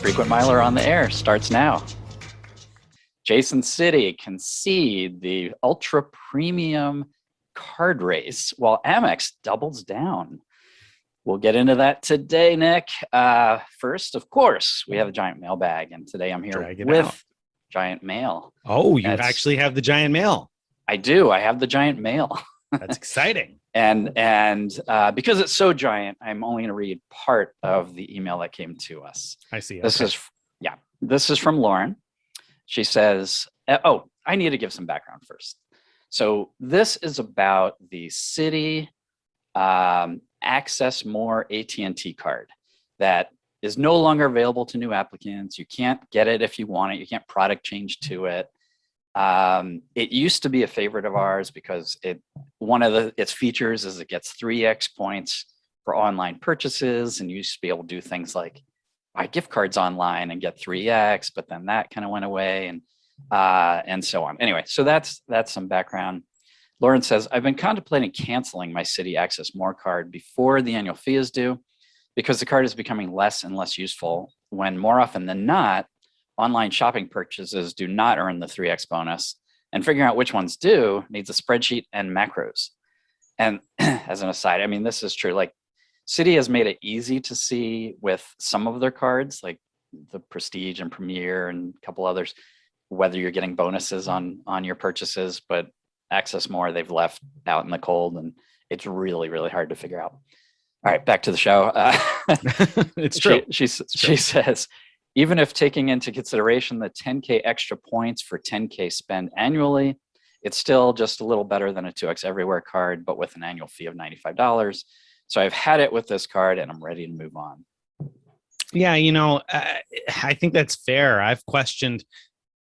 Frequent Miler on the air starts now. Jason Citi concede the ultra premium card race while Amex doubles down. We'll get into that today, Nick. First, of course, we have a giant mailbag, and today I'm here with giant mail. Oh, you actually have the giant mail. I do. I have the giant mail. That's exciting. And because it's so giant, I'm only going to read part of the email that came to us. I see. This is from Lauren. She says, I need to give some background first. So this is about the Citi Access More AT&T card that is no longer available to new applicants. You can't get it if you want it. You can't product change to it. It used to be a favorite of ours because one of its features is it gets 3x points for online purchases, and you used to be able to do things like buy gift cards online and get 3x, but then that kind of went away, and so on. Anyway, so that's some background. Lauren says, I've been contemplating canceling my Citi Access More card before the annual fee is due because the card is becoming less and less useful when more often than not, online shopping purchases do not earn the 3x bonus, and figuring out which ones do needs a spreadsheet and macros. And as an aside, I mean, this is true. Like, Citi has made it easy to see with some of their cards, like the Prestige and Premier and a couple others, whether you're getting bonuses on your purchases, but Access More, they've left out in the cold, and it's really, really hard to figure out. All right, back to the show. It's true. She says, even if taking into consideration the 10K extra points for 10K spend annually, it's still just a little better than a 2X Everywhere card, but with an annual fee of $95. So I've had it with this card and I'm ready to move on. Yeah, I think that's fair. I've questioned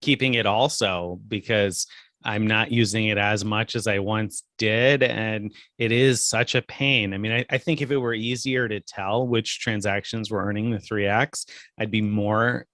keeping it also because I'm not using it as much as I once did, and it is such a pain. I mean, I think if it were easier to tell which transactions were earning the 3X, I'd be more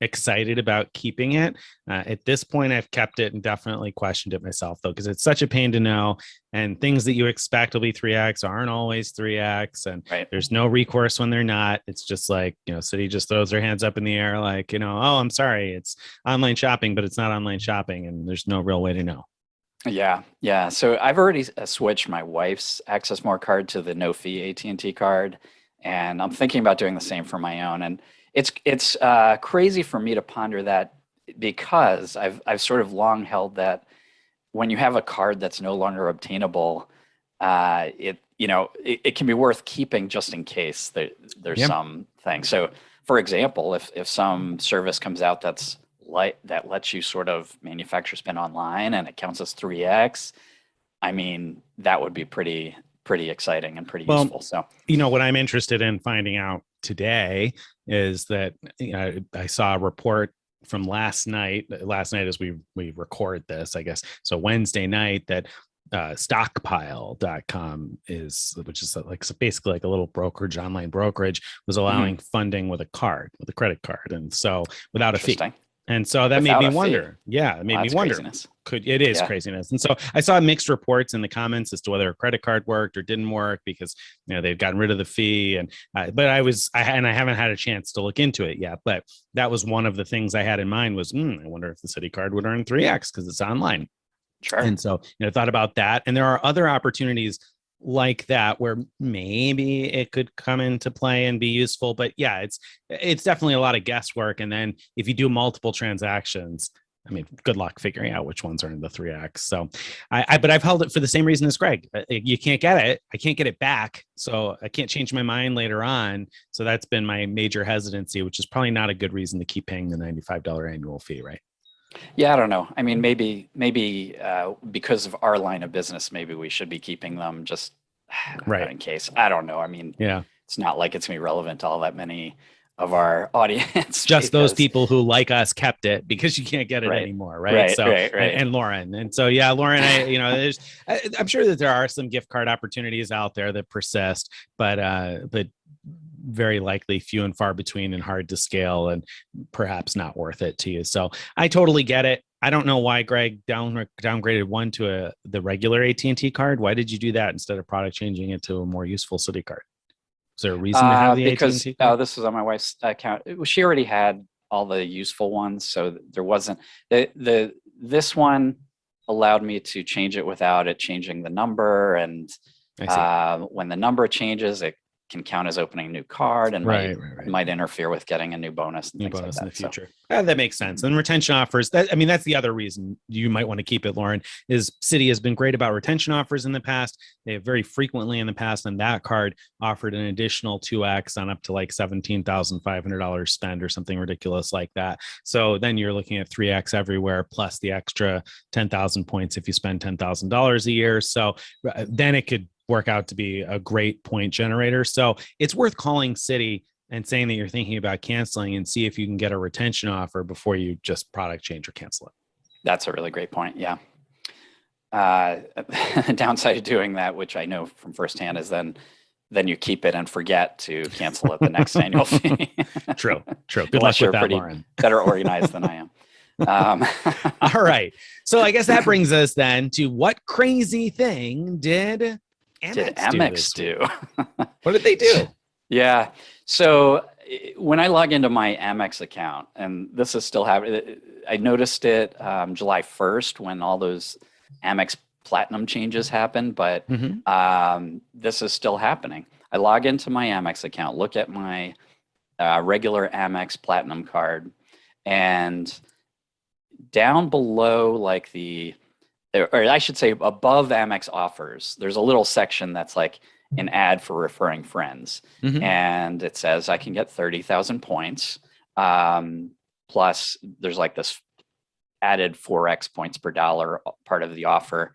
excited about keeping it. At this point, I've kept it and definitely questioned it myself, though, because it's such a pain to know, and things that you expect will be 3X aren't always 3X, and There's no recourse when they're not. It's just like, Citi just throws their hands up in the air like, oh, I'm sorry, it's online shopping, but it's not online shopping, and there's no real way to know. Yeah. So I've already switched my wife's Access More card to the no-fee AT&T card, and I'm thinking about doing the same for my own. And it's crazy for me to ponder that because I've sort of long held that when you have a card that's no longer obtainable, it can be worth keeping just in case there's some thing. So, for example, if some service comes out that lets you sort of manufacture spend online and it counts as 3X, I mean, that would be pretty exciting and pretty useful. So, what I'm interested in finding out today is that I saw a report from last night as we record this, I guess. So Wednesday night, that stockpile.com which is basically like a little brokerage, online brokerage, was allowing funding with a credit card. And so without a fee. And so that made me wonder. Yeah, it made me wonder. Craziness. It is craziness. And so I saw mixed reports in the comments as to whether a credit card worked or didn't work because they've gotten rid of the fee. And but I haven't had a chance to look into it yet. But that was one of the things I had in mind was I wonder if the Citi card would earn 3X because it's online. Sure. And so I thought about that. And there are other opportunities like that where maybe it could come into play and be useful, but it's definitely a lot of guesswork. And then if you do multiple transactions, I mean, good luck figuring out which ones are in the 3X. So but I've held it for the same reason as Greg. You can't get it. I can't get it back. So I can't change my mind later on. So that's been my major hesitancy, which is probably not a good reason to keep paying the $95 annual fee, right? Yeah, I don't know. I mean, maybe because of our line of business, maybe we should be keeping them just in case. I don't know. I mean, it's not like it's going to be relevant to all that many of our audience. Just those people who like us kept it because you can't get it anymore, right? And Lauren. And so, Lauren, I'm sure that there are some gift card opportunities out there that persist, but very likely few and far between and hard to scale and perhaps not worth it to you. So I totally get it. I don't know why Greg downgraded one to the regular AT&T card. Why did you do that instead of product changing it to a more useful Citi card? Is there a reason to have the Because AT&T card? this was on my wife's account. She already had all the useful ones, so there wasn't this one allowed me to change it without it changing the number, and I see. when the number changes, it can count as opening a new card and Right. might interfere with getting a new bonus and New things bonus like in that. the future. That makes sense. And retention offers, that's the other reason you might want to keep it, Lauren, is Citi has been great about retention offers in the past. They have very frequently in the past, and that card offered an additional 2x on up to like $17,500 spend or something ridiculous like that. So then you're looking at 3x everywhere, plus the extra 10,000 points if you spend $10,000 a year. So then it could work out to be a great point generator. So it's worth calling Citi and saying that you're thinking about canceling and see if you can get a retention offer before you just product change or cancel it. That's a really great point. Yeah. The downside of doing that, which I know from firsthand, is then you keep it and forget to cancel it the next annual fee. True. Good luck with that, Lauren. Better organized than I am. All right. So I guess that brings us then to what crazy thing did Amex do? What did they do? Yeah. So when I log into my Amex account, and this is still happening, I noticed it July 1st when all those Amex Platinum changes happened, but this is still happening. I log into my Amex account, look at my regular Amex Platinum card, and down below, like or I should say above Amex offers, there's a little section that's like an ad for referring friends. And it says I can get 30,000 points. Plus there's like this added 4x points per dollar part of the offer.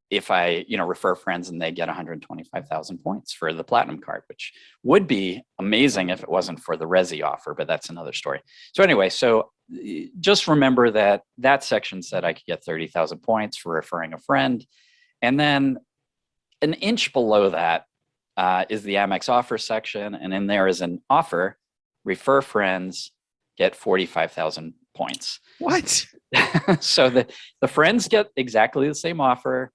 If I, refer friends and they get 125,000 points for the Platinum card, which would be amazing if it wasn't for the Resi offer, but that's another story. So anyway, just remember that section said I could get 30,000 points for referring a friend. And then an inch below that is the Amex offer section. And in there is an offer, refer friends, get 45,000 points. What? So the friends get exactly the same offer.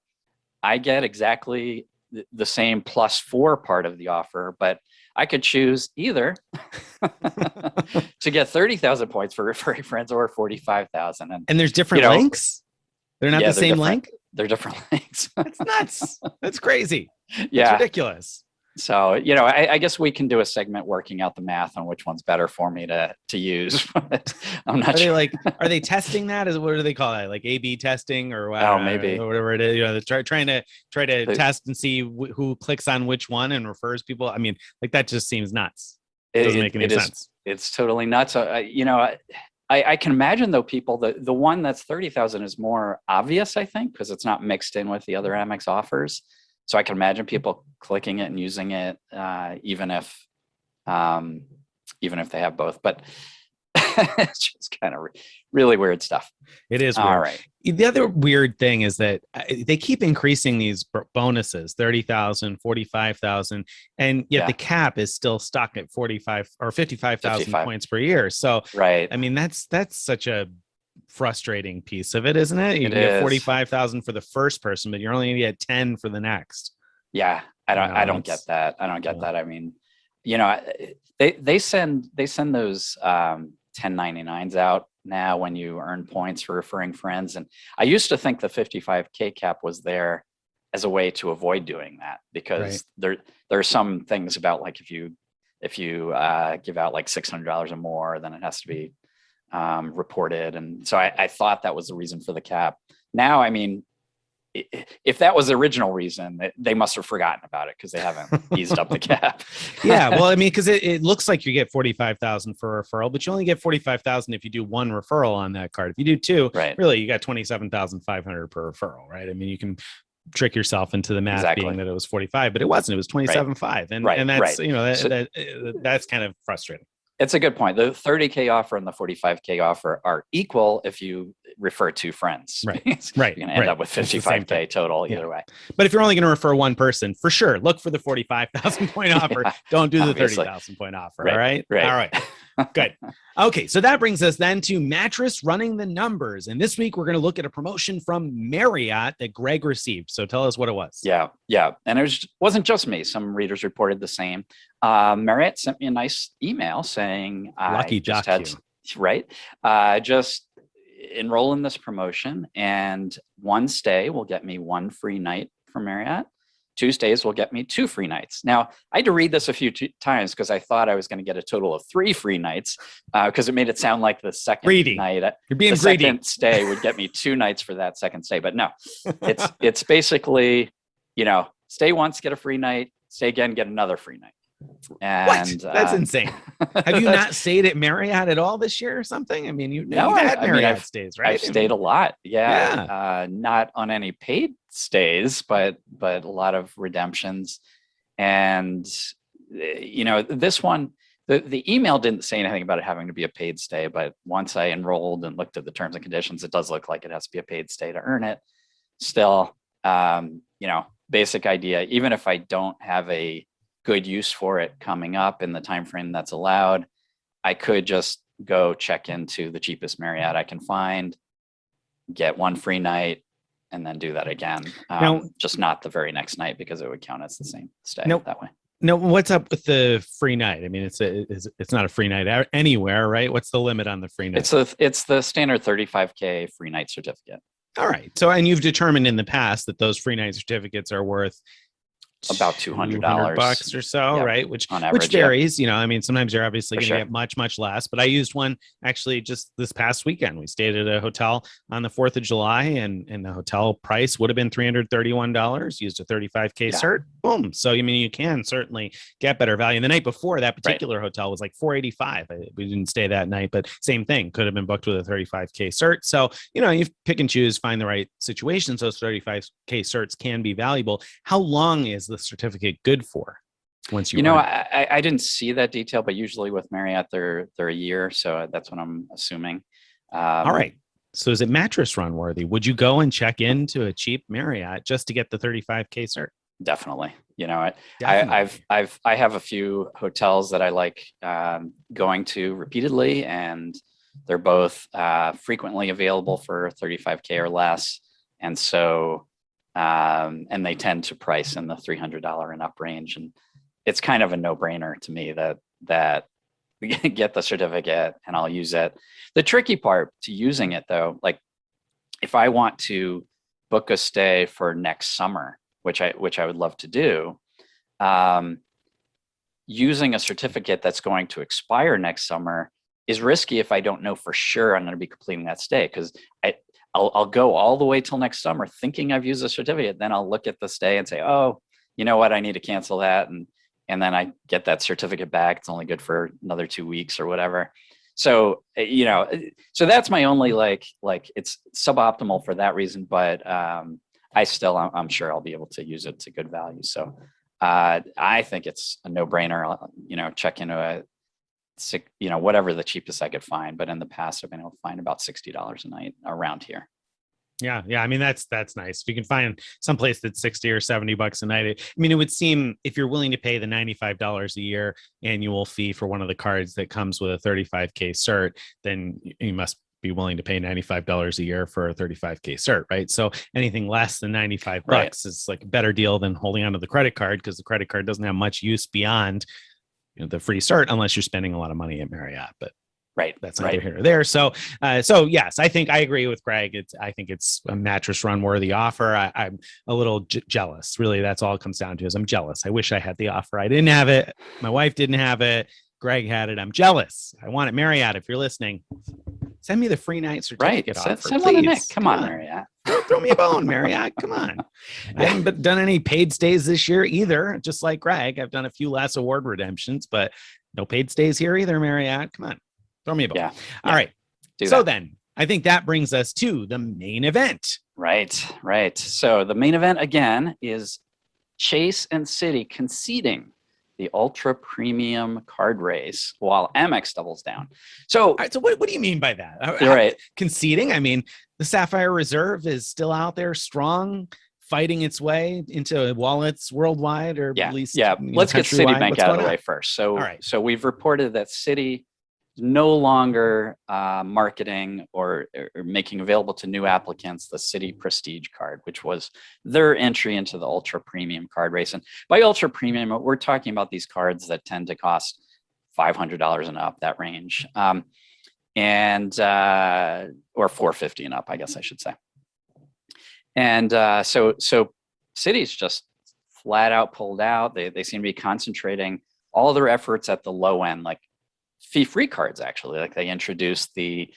I get exactly the same +4 part of the offer, but I could choose either to get 30,000 points for referring friends or 45,000. And there's different links? They're not the same link? They're different links. That's nuts. That's crazy. Yeah. It's ridiculous. So, I guess we can do a segment working out the math on which one's better for me to use. But I'm not sure. Are they testing that? What do they call that? Like A/B testing or maybe, or whatever it is. They're trying to test and see who clicks on which one and refers people. I mean, like that just seems nuts. It doesn't make any sense. It's totally nuts. I can imagine though the one that's 30,000 is more obvious, I think, because it's not mixed in with the other Amex offers. So I can imagine people clicking it and using it, even if they have both. But it's just kind of really weird stuff. It is weird. All right. The other weird thing is that they keep increasing these bonuses, 30,000, 45,000, and yet the cap is still stuck at 45 or 55,000 points per year. So, right. I mean, that's such a frustrating piece of it, isn't it? You get 45,000 for the first person, but you're only gonna get 10 for the next. Yeah, I don't get that. I don't get that. I mean, they send those 1099s out now when you earn points for referring friends, and I used to think the 55K cap was there as a way to avoid doing that, because there are some things about, like, if you give out like $600 or more, then it has to be reported. And so I thought that was the reason for the cap. Now, I mean, if that was the original reason, they must have forgotten about it because they haven't eased up the cap. Yeah, well, I mean, because it looks like you get 45,000 for a referral, but you only get 45,000 if you do one referral on that card. If you do two, really, you got 27,500 per referral, right? I mean, you can trick yourself into the math being that it was 45, but it wasn't. It was 27.5, and that's that's kind of frustrating. It's a good point. The 30K offer and the 45K offer are equal if you refer two friends. Right. You're going to end up with 55K total either way. But if you're only going to refer one person, for sure, look for the 45,000 point offer. Don't do the 30,000 point offer. Right, all right. Right. All right. Good. Okay. So that brings us then to Mattress running the numbers. And this week we're going to look at a promotion from Marriott that Greg received. So tell us what it was. Yeah. And it wasn't just me. Some readers reported the same. Marriott sent me a nice email saying, Lucky just enroll in this promotion, and one stay will get me one free night from Marriott. 2 stays will get me 2 free nights. Now, I had to read this a few times because I thought I was going to get a total of 3 free nights because it made it sound like the second night. You're being the greedy. Second stay would get me 2 nights for that second stay. But no, it's basically, stay once, get a free night, stay again, get another free night. And what? That's insane. Have you not stayed at Marriott at all this year or something? I mean, you've had Marriott stays, right? I've stayed a lot. Yeah. Not on any paid stays, but a lot of redemptions. And, this one, the email didn't say anything about it having to be a paid stay, but once I enrolled and looked at the terms and conditions, it does look like it has to be a paid stay to earn it. Still, basic idea, even if I don't have a good use for it coming up in the time frame that's allowed, I could just go check into the cheapest Marriott I can find, get 1 free night, and then do that again. Just not the very next night because it would count as the same stay that way. No, what's up with the free night? I mean, it's not a free night anywhere, right? What's the limit on the free night? It's the standard 35K free night certificate. All right. So, and you've determined in the past that those free night certificates are worth about $200 bucks or so, right? Which on average, which varies, I mean, sometimes you're obviously going to get much less, but I used one actually just this past weekend. We stayed at a hotel on the 4th of July and the hotel price would have been $331, used a 35K cert. Boom. So, I mean, you can certainly get better value. And the night before, that particular hotel was like $485. We didn't stay that night, but same thing, could have been booked with a 35K cert. So, you pick and choose, find the right situations. Those 35K certs can be valuable. How long is the certificate good for once you I didn't see that detail, but usually with Marriott they're a year, so that's what I'm assuming. All right, so is it mattress run worthy? Would you go and check into a cheap Marriott just to get the 35K cert? Definitely. I have a few hotels that I like going to repeatedly, and they're both frequently available for 35K or less, and so and they tend to price in the $300 and up range. And it's kind of a no-brainer to me that we get the certificate and I'll use it. The tricky part to using it though, like if I want to book a stay for next summer, which I would love to do, using a certificate that's going to expire next summer is risky if I don't know for sure I'm going to be completing that stay, because I'll go all the way till next summer thinking I've used a certificate. Then I'll look at the stay and say, oh, you know what? I need to cancel that. And then I get that certificate back. It's only good for another 2 weeks or whatever. So, so that's my only like it's suboptimal for that reason. But I'm sure I'll be able to use it to good value. So I think it's a no brainer, check into whatever the cheapest I could find. But in the past, I've been able to find about $60 a night around here. Yeah. I mean, that's nice. If you can find someplace that's $60 or $70 a night, it would seem if you're willing to pay the $95 a year annual fee for one of the cards that comes with a 35K cert, then you must be willing to pay $95 a year for a 35K cert, right? So anything less than $95 is like a better deal than holding onto the credit card, because the credit card doesn't have much use beyond the free cert unless you're spending a lot of money at Marriott. But that's neither here or there. So yes, I think I agree with Greg. I think it's a mattress run worthy offer. I'm a little jealous. Really, that's all it comes down to is I'm jealous. I wish I had the offer. I didn't have it. My wife didn't have it. Greg had it. I'm jealous. I want it. Marriott, if you're listening, send me the free night certificate offer. Send one to Nick. Come on, Marriott. Throw me a bone, Marriott. Come on. I haven't done any paid stays this year either. Just like Greg, I've done a few last award redemptions, but no paid stays here either, Marriott. Come on. Throw me a bone. Yeah. All right. So then I think that brings us to the main event. Right. So the main event again is Chase and Citi conceding the ultra premium card race while Amex doubles down. So what do you mean by that? You're right. Conceding? I mean, the Sapphire Reserve is still out there strong, fighting its way into wallets worldwide, or at least Let's get countrywide. Citibank What's out of the going way on? first. All So right. so we've reported that Citi no longer marketing or making available to new applicants the Citi Prestige card, which was their entry into the ultra premium card race. And by ultra premium, we're talking about these cards that tend to cost $500 and up, that range, and or $450 and up, I guess I should say. And so Citi's just flat out pulled out. They seem to be concentrating all their efforts at the low end, like fee-free cards, actually. Like, they introduced the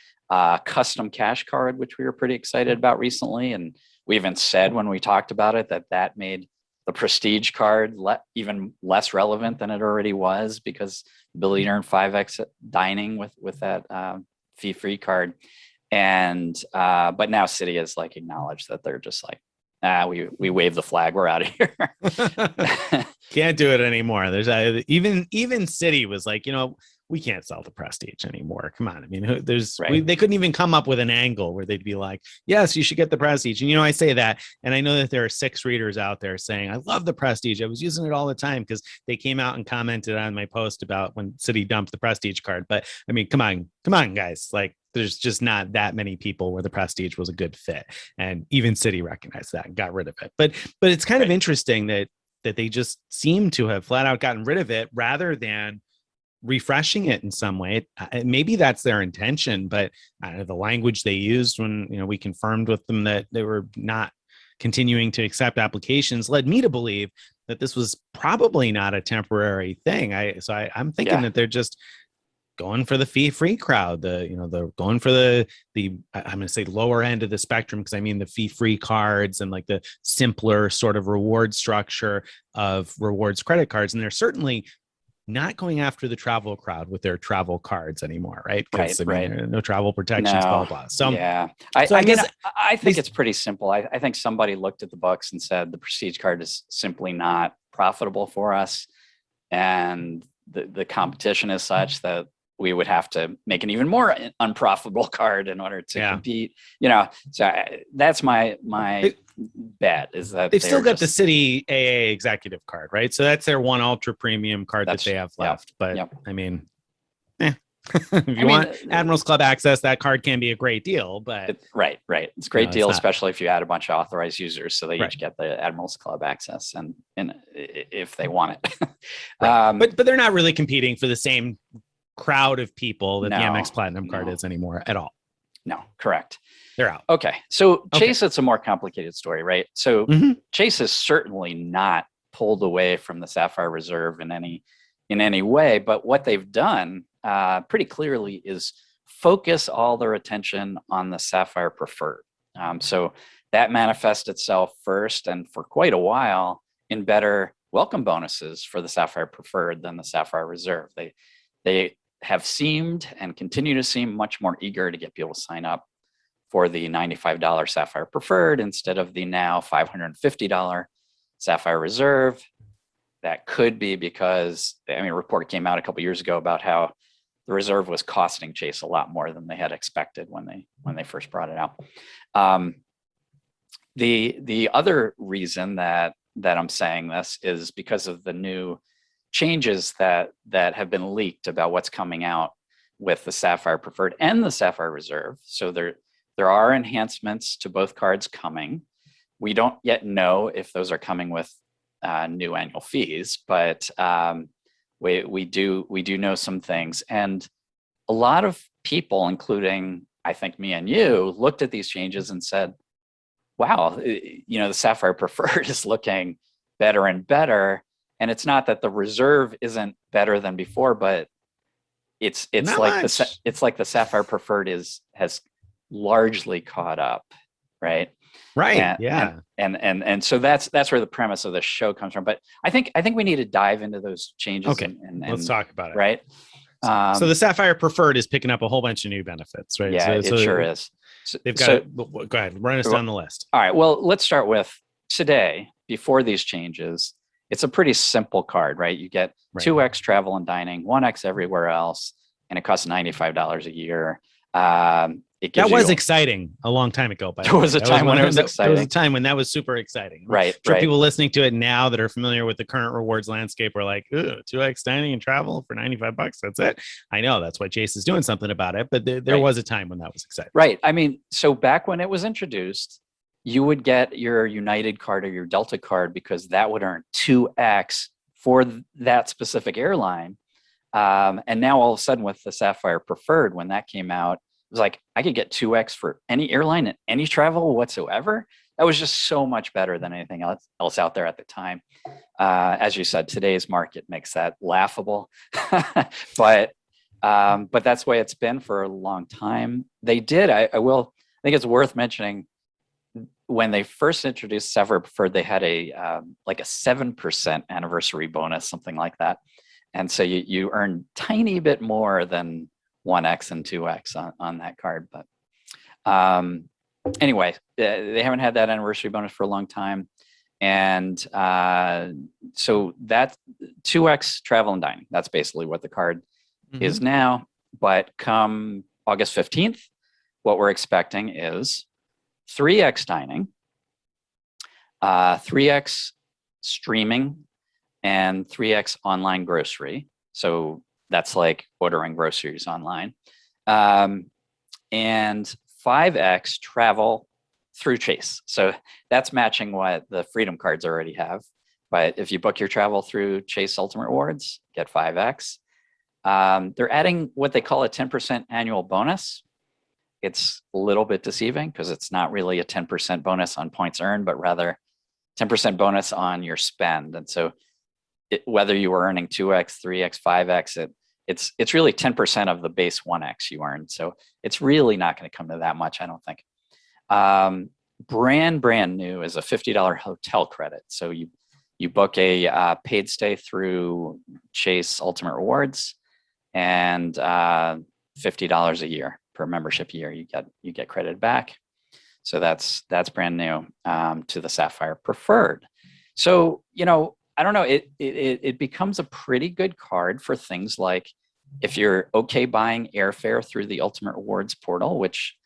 custom cash card, which we were pretty excited about recently. And we even said when we talked about it that made the Prestige card even less relevant than it already was, because the ability to earn 5x dining with that fee-free card. And but now Citi has like acknowledged that they're just like, we wave the flag, we're out of here. Can't do it anymore. There's even Citi was like, we can't sell the Prestige anymore. Come on. I mean, they couldn't even come up with an angle where they'd be like, yes, you should get the Prestige. And, I say that, and I know that there are 6 readers out there saying, I love the Prestige. I was using it all the time, because they came out and commented on my post about when Citi dumped the Prestige card. But I mean, come on, guys. Like, there's just not that many people where the Prestige was a good fit. And even Citi recognized that and got rid of it. But it's kind of interesting that they just seem to have flat out gotten rid of it rather than refreshing it in some way. Maybe that's their intention, but the language they used when we confirmed with them that they were not continuing to accept applications led me to believe that this was probably not a temporary thing. I'm thinking that they're just going for the fee-free crowd. They're going for the I'm going to say lower end of the spectrum, because I mean the fee-free cards and like the simpler sort of reward structure of rewards credit cards. And they're certainly not going after the travel crowd with their travel cards anymore, right? Because no travel protections, blah, blah. So yeah, I think it's pretty simple. I think somebody looked at the books and said the Prestige card is simply not profitable for us, and the competition is such that we would have to make an even more unprofitable card in order to compete. So that's my bet, is that they've still got the Citi AA executive card, right? So that's their one ultra premium card that they have left. But I mean, if you want Admirals Club access, that card can be a great deal. But right, it's a great deal, especially if you add a bunch of authorized users, so they each get the Admirals Club access, and if they want it. But they're not really competing for the same crowd of people that the Amex Platinum card is anymore at all. No, correct. They're out. Okay. So Chase, it's a more complicated story, right? So Chase is certainly not pulled away from the Sapphire Reserve in any way, but what they've done pretty clearly is focus all their attention on the Sapphire Preferred. So that manifests itself first, and for quite a while, in better welcome bonuses for the Sapphire Preferred than the Sapphire Reserve. They have seemed and continue to seem much more eager to get people to sign up for the $95 Sapphire Preferred instead of the now $550 Sapphire Reserve. That could be because, a report came out a couple years ago about how the Reserve was costing Chase a lot more than they had expected when they first brought it out. The other reason that I'm saying this is because of the new changes that have been leaked about what's coming out with the Sapphire Preferred and the Sapphire Reserve. So there are enhancements to both cards coming. We don't yet know if those are coming with new annual fees, but we do know some things. And a lot of people, including I think me and you, looked at these changes and said, wow, the Sapphire Preferred is looking better and better. And it's not that the Reserve isn't better than before, but it's like the Sapphire Preferred has largely caught up, right? Right. And so that's where the premise of the show comes from. But I think we need to dive into those changes. Okay, let's talk about it. Right. So the Sapphire Preferred is picking up a whole bunch of new benefits, right? Yeah, it sure is. They've got go ahead, run us down the list. All right. Well, let's start with today. Before these changes, it's a pretty simple card, right? You get 2x travel and dining, 1x everywhere else, and it costs $95 a year. It gives That was you, exciting a long time ago. By the there way, was a that time when it was there was a exciting. time when that was super exciting. Right, I'm sure right. people listening to it now that are familiar with the current rewards landscape are like, 2x dining and travel for $95. That's it. I know that's why Chase is doing something about it, but there Right. was a time when that was exciting. Right. I mean, so back when it was introduced, you would get your United card or your Delta card because that would earn 2x for that specific airline. And now all of a sudden with the Sapphire Preferred, when that came out, it was like I could get 2x for any airline and any travel whatsoever. That was just so much better than anything else out there at the time. As you said, today's market makes that laughable, but that's the way it's been for a long time. They did. I think it's worth mentioning when they first introduced Sapphire Preferred, they had a like a 7% anniversary bonus, something like that. And so you earn tiny bit more than 1x and 2x on that card. But anyway, they haven't had that anniversary bonus for a long time. And so that's 2x travel and dining. That's basically what the card is now. But come August 15th, what we're expecting is 3x dining, 3x streaming, and 3x online grocery. So that's like ordering groceries online. And 5x travel through Chase. So that's matching what the Freedom cards already have. But if you book your travel through Chase Ultimate Rewards, get 5x. They're adding what they call a 10% annual bonus. It's a little bit deceiving because it's not really a 10% bonus on points earned, but rather 10% bonus on your spend. And so whether you were earning 2x, 3x, 5x, it's really 10% of the base 1x you earned. So it's really not going to come to that much, I don't think. Brand new is a $50 hotel credit. So you book a paid stay through Chase Ultimate Rewards, and $50 a year per membership year you get credited back. So that's brand new to the Sapphire Preferred. So I don't know. It becomes a pretty good card for things like if you're okay buying airfare through the Ultimate Rewards portal, which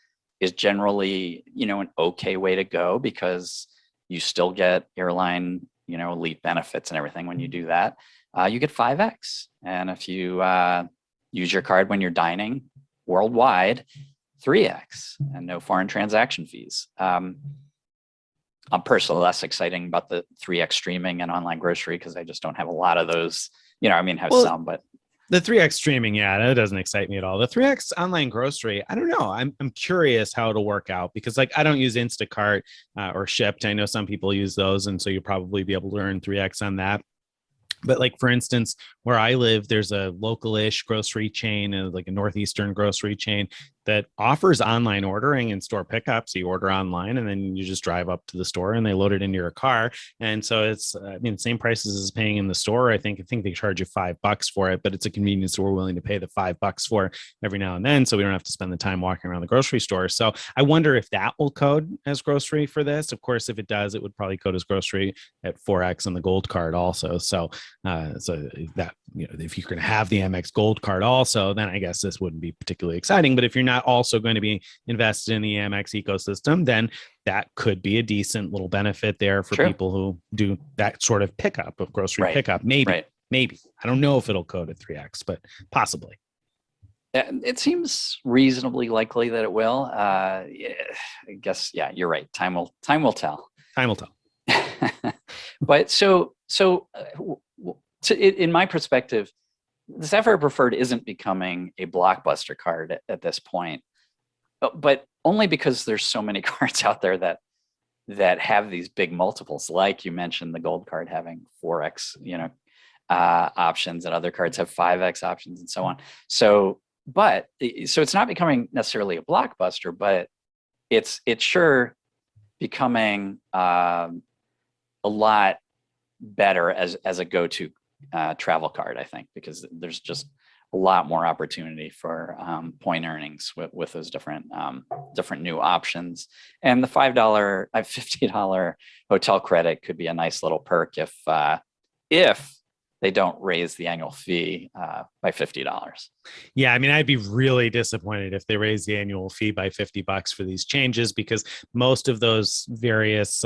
is generally an okay way to go because you still get airline elite benefits and everything when you do that. You get 5x, and if you use your card when you're dining worldwide, 3x, and no foreign transaction fees. I'm personally less exciting about the 3x streaming and online grocery because I just don't have a lot of those. Have some, but the 3x streaming, that doesn't excite me at all. The 3x online grocery, I don't know. I'm curious how it'll work out because I don't use Instacart or Shipt. I know some people use those, and so you'll probably be able to earn 3x on that. But like, for instance, where I live, there's a local-ish grocery chain, like a Northeastern grocery chain that offers online ordering and store pickup. So you order online and then you just drive up to the store and they load it into your car. And so it's, same prices as paying in the store. I think they charge you $5 for it, but it's a convenience store we're willing to pay the $5 for every now and then. So we don't have to spend the time walking around the grocery store. So I wonder if that will code as grocery for this. Of course, if it does, it would probably code as grocery at 4x on the gold card also. So that, if you're going to have the Amex gold card also, then I guess this wouldn't be particularly exciting. But if you're not also going to be invested in the Amex ecosystem, then that could be a decent little benefit there for people who do that sort of pickup of grocery pickup. Maybe. I don't know if it'll code at 3x, but possibly. It seems reasonably likely that it will. I guess, you're right. Time will tell. Time will tell. But in my perspective, the Sapphire Preferred isn't becoming a blockbuster card at this point, but only because there's so many cards out there that have these big multiples. Like you mentioned, the gold card having 4x, options, and other cards have 5x options, and so on. So it's not becoming necessarily a blockbuster, but it's sure becoming a lot better as a go-to travel card, I think, because there's just a lot more opportunity for point earnings with those different new options. And the $50 hotel credit could be a nice little perk if they don't raise the annual fee by $50. Yeah, I mean, I'd be really disappointed if they raise the annual fee by $50 for these changes, because most of those various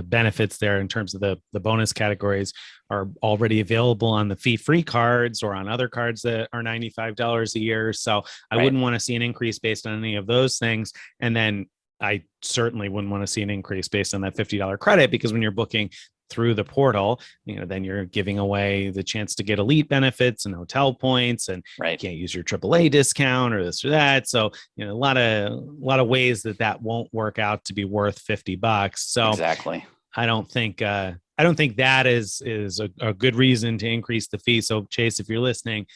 benefits there in terms of the bonus categories are already available on the fee-free cards or on other cards that are $95 a year. So I wouldn't want to see an increase based on any of those things. And then I certainly wouldn't want to see an increase based on that $50 credit, because when you're booking through the portal, then you're giving away the chance to get elite benefits and hotel points, and you can't use your AAA discount or this or that. So, a lot of ways that won't work out to be worth $50. So exactly. I don't think that is a good reason to increase the fee. So Chase, if you're listening,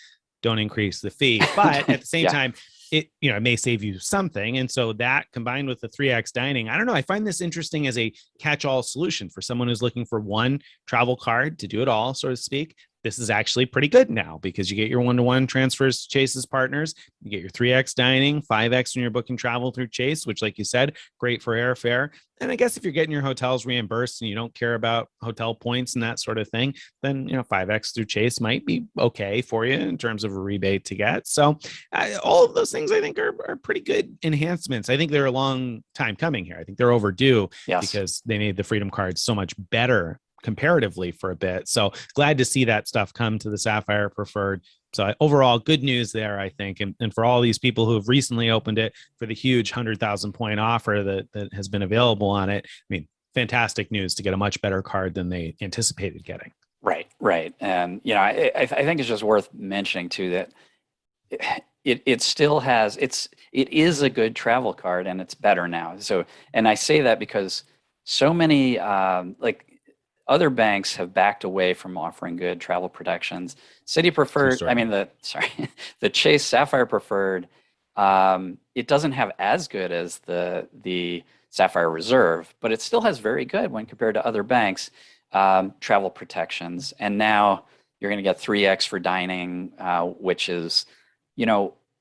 don't increase the fee. But at the same time, it may save you something. And so that combined with the 3X dining, I don't know, I find this interesting as a catch-all solution for someone who's looking for one travel card to do it all, so to speak. This is actually pretty good now, because you get your one-to-one transfers to Chase's partners. You get your 3X dining, 5X when you're booking travel through Chase, which, like you said, great for airfare. And I guess if you're getting your hotels reimbursed and you don't care about hotel points and that sort of thing, then 5X through Chase might be okay for you in terms of a rebate to get. So all of those things I think are pretty good enhancements. I think they're a long time coming here. I think they're overdue because they made the Freedom Card so much better comparatively for a bit. So glad to see that stuff come to the Sapphire Preferred. So overall, good news there, I think. And for all these people who have recently opened it for the huge 100,000 point offer that has been available on it, I mean, fantastic news to get a much better card than they anticipated getting. Right. And, I think it's just worth mentioning too that it still has, it is a good travel card, and it's better now. So, and I say that because so many, other banks have backed away from offering good travel protections. Citi Preferred, the Chase Sapphire Preferred, it doesn't have as good as the Sapphire Reserve, but it still has very good when compared to other banks, travel protections. And now you're going to get 3X for dining, which is,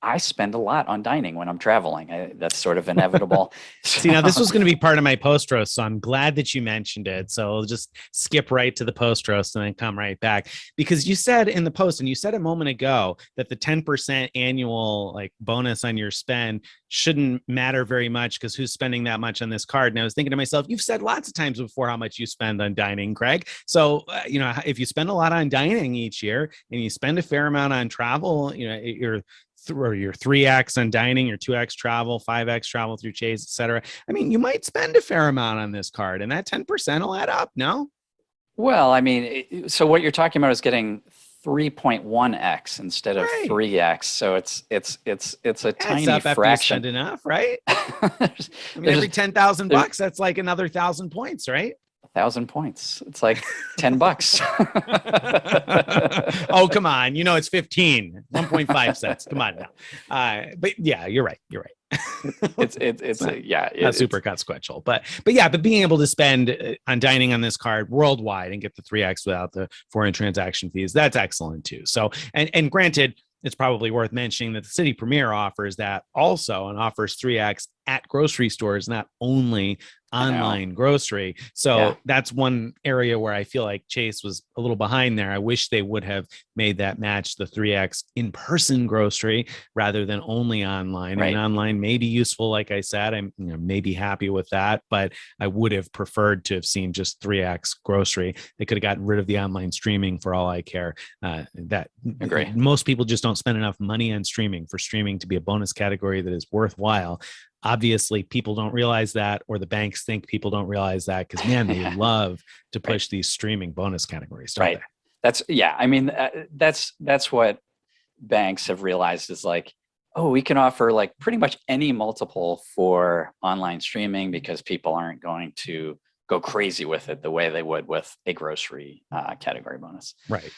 I spend a lot on dining when I'm traveling. That's sort of inevitable. See, now this was going to be part of my post roast, so I'm glad that you mentioned it. So I'll just skip right to the post roast and then come right back, because you said in the post, and you said a moment ago, that the 10% annual bonus on your spend shouldn't matter very much because who's spending that much on this card? And I was thinking to myself, you've said lots of times before how much you spend on dining, Craig. So if you spend a lot on dining each year and you spend a fair amount on travel, your 3X on dining, your 2X travel, 5X travel through Chase, et cetera. I mean, you might spend a fair amount on this card, and that 10% will add up, no? Well, I mean, so what you're talking about is getting 3.1X instead of 3X. So it's a tiny fraction. Spend enough, right? Every $10,000, that's like another 1,000 points, right? 1,000 points. It's like $10. Oh, come on. It's 1.5 cents. Come on now. But yeah, you're right. It's not super consequential, but being able to spend on dining on this card worldwide and get the 3X without the foreign transaction fees, that's excellent too. So, and granted, it's probably worth mentioning that the Citi Premier offers that also, and offers 3X at grocery stores, not only online grocery. So that's one area where I feel like Chase was a little behind there. I wish they would have made that match the 3X in-person grocery rather than only online. Right. And online may be useful, like I said. I'm maybe happy with that, but I would have preferred to have seen just 3X grocery. They could have gotten rid of the online streaming for all I care. Agree. Most people just don't spend enough money on streaming for streaming to be a bonus category that is worthwhile. Obviously, people don't realize that, or the banks think people don't realize that, because man, they love to push these streaming bonus categories, don't they? I mean, that's what banks have realized is we can offer pretty much any multiple for online streaming because people aren't going to go crazy with it the way they would with a grocery category bonus. Right.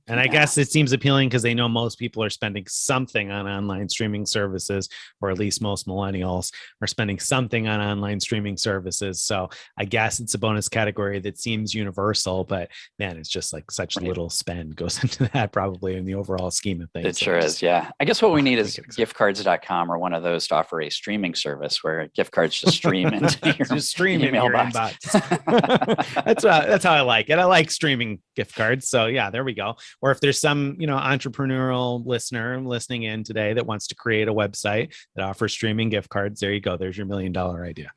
And I guess it seems appealing because they know most people are spending something on online streaming services, or at least most millennials are spending something on online streaming services. So I guess it's a bonus category that seems universal, but man, it's just such little spend goes into that probably in the overall scheme of things. It sure is. Yeah. I guess what we need is giftcards.com or one of those to offer a streaming service where gift cards just stream into your just stream email in your box. inbox. That's how I like it. I like streaming gift cards. So yeah, there we go. Or if there's some, entrepreneurial listener listening in today that wants to create a website that offers streaming gift cards, there you go. There's your $1 million idea.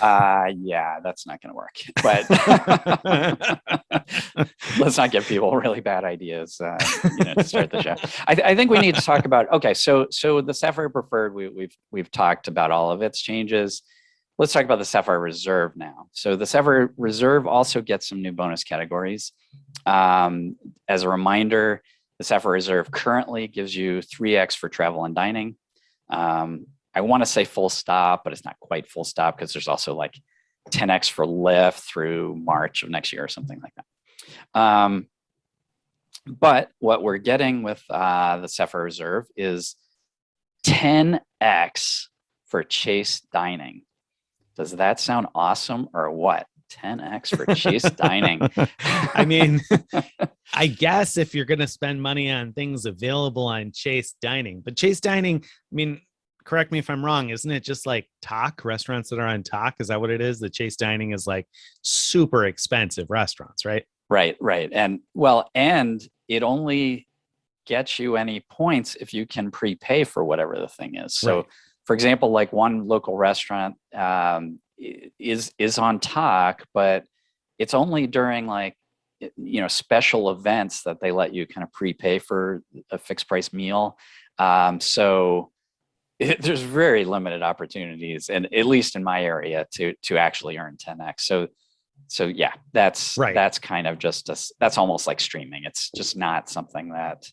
Yeah, that's not going to work, but let's not give people really bad ideas, to start the show. I think we need to talk about, okay. So the Sapphire Preferred, we've talked about all of its changes. Let's talk about the Sapphire Reserve now. So the Sapphire Reserve also gets some new bonus categories. As a reminder, the Sapphire Reserve currently gives you 3x for travel and dining. I want to say full stop, but it's not quite full stop because there's also like 10x for Lyft through March of next year or something like that. But what we're getting with the Sapphire Reserve is 10x for Chase dining. Does that sound awesome or what? 10x for Chase dining. I mean, I guess if you're going to spend money on things available on Chase dining, but Chase dining, I mean, correct me if I'm wrong, isn't it just like Talk, restaurants that are on Talk? Is that what it is? The Chase dining is like super expensive restaurants, right? Right. And it only gets you any points if you can prepay for whatever the thing is. So right. For example, like one local restaurant is on Talk, but it's only during like, special events that they let you kind of prepay for a fixed price meal. There's very limited opportunities, and at least in my area, to actually earn 10x. So yeah, that's right. That's kind of that's almost like streaming. It's just not something that.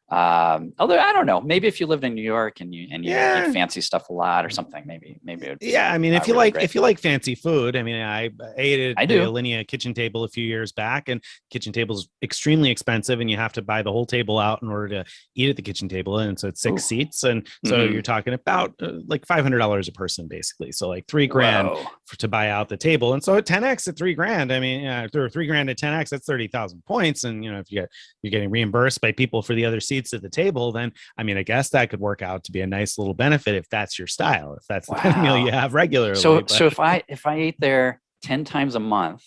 Although I don't know, maybe if you lived in New York and you eat fancy stuff a lot or something, maybe. Yeah, I mean, if you like fancy food, I mean, I ate at the Alinea kitchen table a few years back, and kitchen table is extremely expensive, and you have to buy the whole table out in order to eat at the kitchen table, and so it's 6 seats, and so you're talking about like $500 a person, basically. So like $3,000 to buy out the table, and so at 10x at $3,000, I mean, if there were $3,000 at 10x, that's 30,000 points, and if you're getting reimbursed by people for the other seats at the table, then I mean, I guess that could work out to be a nice little benefit if that's your style, if that's the kind of meal you have regularly. So if I ate there 10 times a month,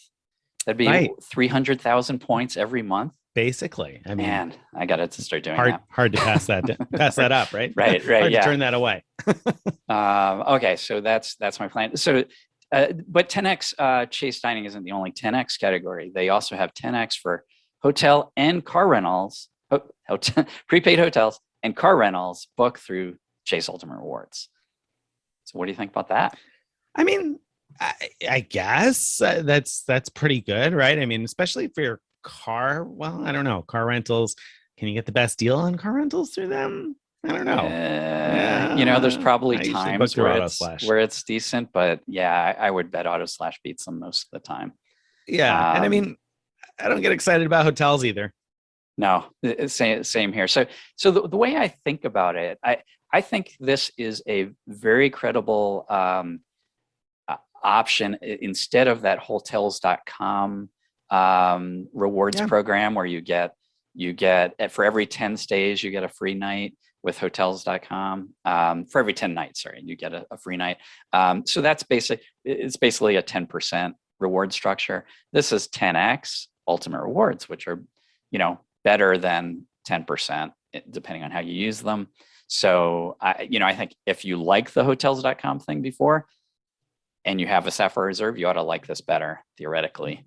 that'd be 300,000 points every month. Basically, I mean, man, I got to start doing that. Hard to pass that up, right? Right. Hard to turn that away. Okay, so that's my plan. So, but 10x Chase dining isn't the only 10x category. They also have 10x for hotel and car rentals. Prepaid hotels and car rentals booked through Chase Ultimate Rewards. So what do you think about that? I mean, I guess that's pretty good, right? I mean, especially for your car. Well, I don't know. Car rentals. Can you get the best deal on car rentals through them? I don't know. There's probably times where it's decent, but yeah, I would bet Auto Slash beats them most of the time. Yeah, and I mean, I don't get excited about hotels either. No, same here. So the way I think about it, I think this is a very credible option instead of that hotels.com rewards program where you get for every 10 stays, you get a free night with hotels.com. For every 10 nights, you get a free night. So it's basically a 10% reward structure. This is 10x Ultimate Rewards, which are, better than 10%, depending on how you use them. So, I think if you like the hotels.com thing before and you have a Sapphire Reserve, you ought to like this better, theoretically.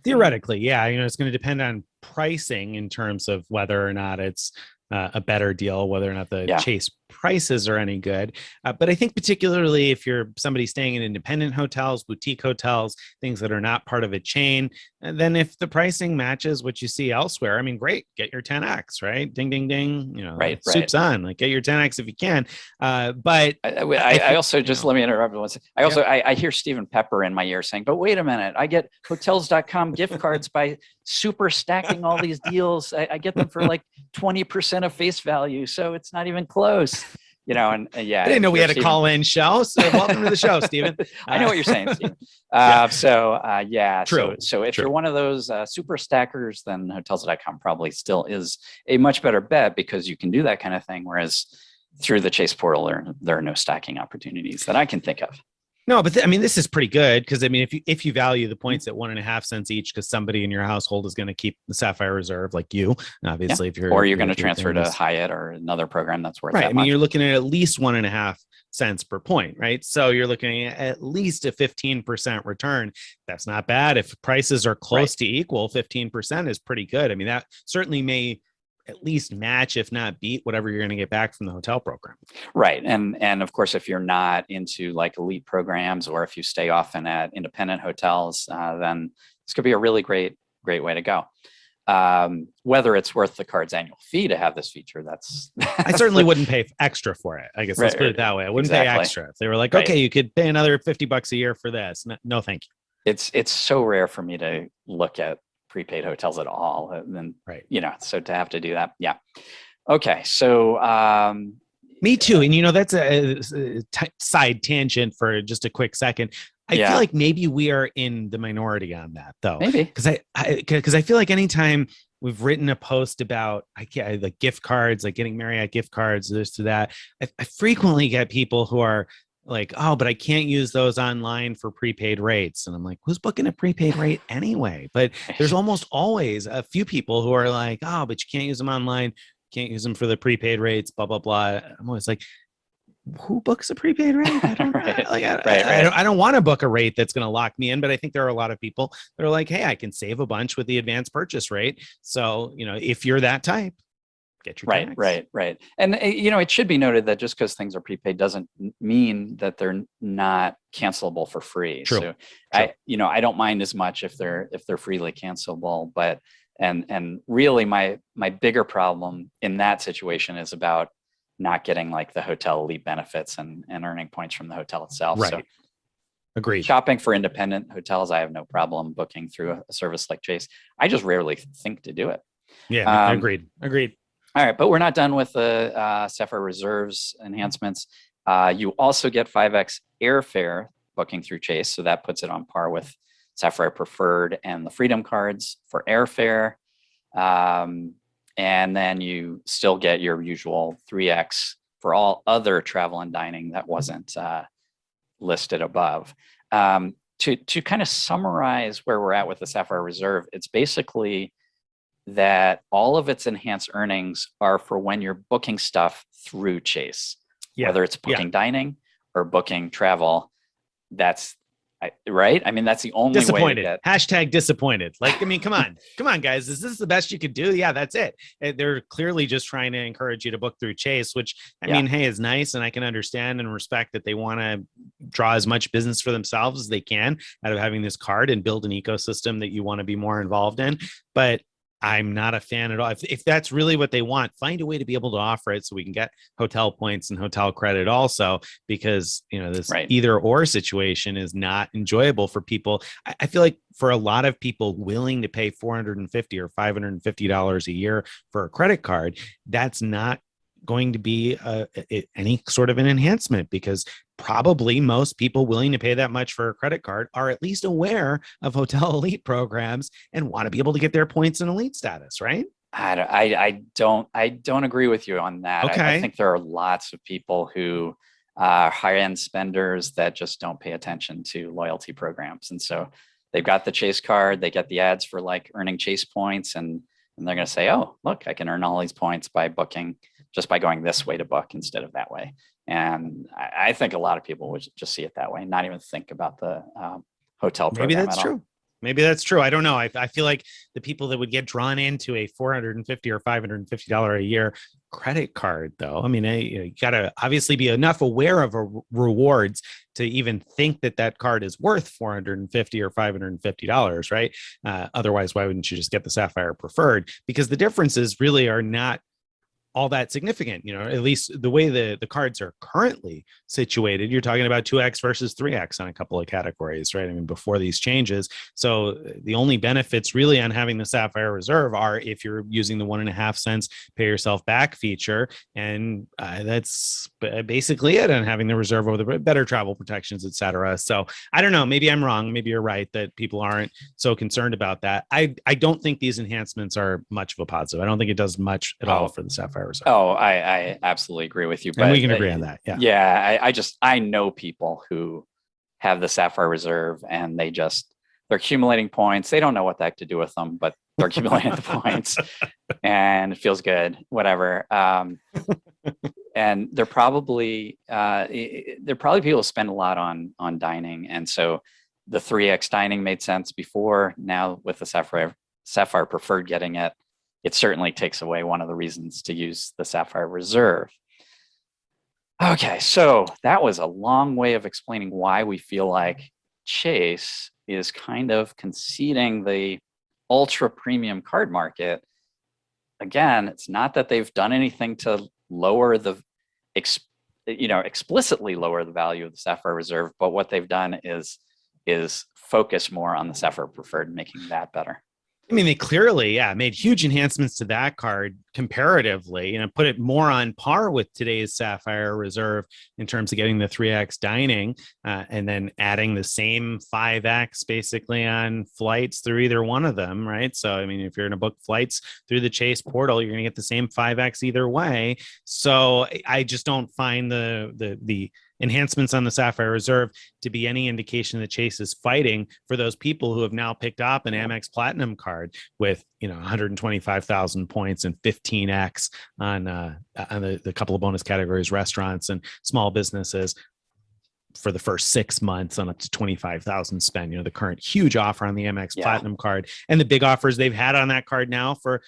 Theoretically, yeah. It's going to depend on pricing in terms of whether or not it's a better deal, whether or not the Chase prices are any good. But I think particularly if you're somebody staying in independent hotels, boutique hotels, things that are not part of a chain, and then if the pricing matches what you see elsewhere, I mean, great, get your 10x, right? Ding, ding, ding. Soup's on. Like, get your 10x if you can. But I also just let me interrupt once. I hear Stephen Pepper in my ear saying, "But wait a minute, I get hotels.com gift cards by super stacking all these deals. I get them for like 20% of face value, so it's not even close." I didn't know we had a call-in show. So welcome to the show, Stephen. I know what you're saying, Stephen. True. So if you're one of those super stackers, then hotels.com probably still is a much better bet because you can do that kind of thing. Whereas through the Chase portal, there are no stacking opportunities that I can think of. No, but I mean, this is pretty good because I mean, if you value the points at 1.5 cents each, because somebody in your household is going to keep the Sapphire Reserve, like you, Yeah. obviously, Or you're going to if your transfer to family's Hyatt or another program that's worth right. that I mean, much. you're looking at least 1.5 cents per point, right? So you're looking at least a 15% return. That's not bad. If prices are close to equal, 15% is pretty good. I mean, that certainly may at least match, if not beat, whatever you're going to get back from the hotel program. Right. And of course, if you're not into like elite programs, or if you stay often at independent hotels, then this could be a really great way to go. Whether it's worth the card's annual fee to have this feature, I certainly wouldn't pay extra for it. I guess let's put it that way. I wouldn't pay extra. If they were like, okay, you could pay another $50 a year for this. No, thank you. It's so rare for me to look at prepaid hotels at all. And then, so to have to do that. Yeah. Okay. So, me too. And that's a side tangent for just a quick second. I feel like maybe we are in the minority on that, though. Maybe because I feel like anytime we've written a post about like gift cards, like getting Marriott gift cards, this to that, I frequently get people who are like, oh, but I can't use those online for prepaid rates. And I'm like, who's booking a prepaid rate anyway? But there's almost always a few people who are like, oh, but you can't use them online. Can't use them for the prepaid rates, blah, blah, blah. I'm always like, who books a prepaid rate? I don't I don't want to book a rate that's going to lock me in, but I think there are a lot of people that are like, hey, I can save a bunch with the advanced purchase rate. So, if you're that type, get your tax. Right. And it should be noted that just because things are prepaid doesn't mean that they're not cancelable for free. True. So I don't mind as much if they're freely cancelable, but and really my bigger problem in that situation is about not getting like the hotel elite benefits and earning points from the hotel itself. Right. So agreed. Shopping for independent hotels, I have no problem booking through a service like Chase. I just rarely think to do it. Yeah, agreed. All right, but we're not done with the Sapphire Reserves enhancements. You also get 5x airfare booking through Chase, so that puts it on par with Sapphire Preferred and the Freedom cards for airfare. And then you still get your usual 3x for all other travel and dining that wasn't listed above. To kind of summarize where we're at with the Sapphire Reserve, it's basically that all of its enhanced earnings are for when you're booking stuff through Chase, whether it's booking dining or booking travel. That's right. I mean, that's the only way to get. Hashtag disappointed. Like, I mean, come on, guys. Is this the best you could do? Yeah, that's it. They're clearly just trying to encourage you to book through Chase, which I mean, hey, is nice. And I can understand and respect that they want to draw as much business for themselves as they can out of having this card and build an ecosystem that you want to be more involved in. But I'm not a fan at all. If that's really what they want, find a way to be able to offer it so we can get hotel points and hotel credit also, because this either or situation is not enjoyable for people. I feel like for a lot of people willing to pay $450 or $550 a year for a credit card, that's not going to be any sort of an enhancement, because probably most people willing to pay that much for a credit card are at least aware of hotel elite programs and want to be able to get their points in elite status, right? I don't agree with you on that. Okay. I think there are lots of people who are high-end spenders that just don't pay attention to loyalty programs. And so they've got the Chase card, they get the ads for like earning Chase points, and they're going to say, oh, look, I can earn all these points by booking just by going this way to book instead of that way. And I think a lot of people would just see it that way, not even think about the hotel program. Maybe that's true. Maybe that's true. I don't know. I feel like the people that would get drawn into a $450 or $550 a year credit card, though, I mean, you got to obviously be enough aware of rewards to even think that card is worth $450 or $550, right? Otherwise, why wouldn't you just get the Sapphire Preferred? Because the differences really are not all that significant, at least the way the cards are currently situated. You're talking about 2x versus 3x on a couple of categories, right? I mean, before these changes. So the only benefits really on having the Sapphire Reserve are if you're using the 1.5 cents pay yourself back feature. And that's basically it on having the reserve over the better travel protections, et cetera. So I don't know, maybe I'm wrong. Maybe you're right that people aren't so concerned about that. I don't think these enhancements are much of a positive. I don't think it does much at all for the Sapphire Reserve. Oh, I absolutely agree with you. But and we can agree on that. Yeah. Yeah. I know people who have the Sapphire Reserve, and they're accumulating points. They don't know what the heck to do with them, but they're accumulating the points, and it feels good, whatever. And they're probably people who spend a lot on dining, and so the 3x dining made sense before. Now with the Sapphire Preferred getting it, it certainly takes away one of the reasons to use the Sapphire Reserve. Okay, so that was a long way of explaining why we feel like Chase is kind of conceding the ultra premium card market. Again, it's not that they've done anything to lower explicitly lower the value of the Sapphire Reserve, but what they've done is focus more on the Sapphire Preferred, making that better. I mean, they clearly, made huge enhancements to that card comparatively, put it more on par with today's Sapphire Reserve in terms of getting the 3x dining, and then adding the same 5x basically on flights through either one of them, right? So, I mean, if you're going to book flights through the Chase portal, you're going to get the same 5x either way. So I just don't find the enhancements on the Sapphire Reserve to be any indication that Chase is fighting for those people who have now picked up an Amex Platinum card with 125,000 points and 15x on the couple of bonus categories, restaurants and small businesses, for the first 6 months on up to 25,000 spend, the current huge offer on the Amex Platinum card, and the big offers they've had on that card now for,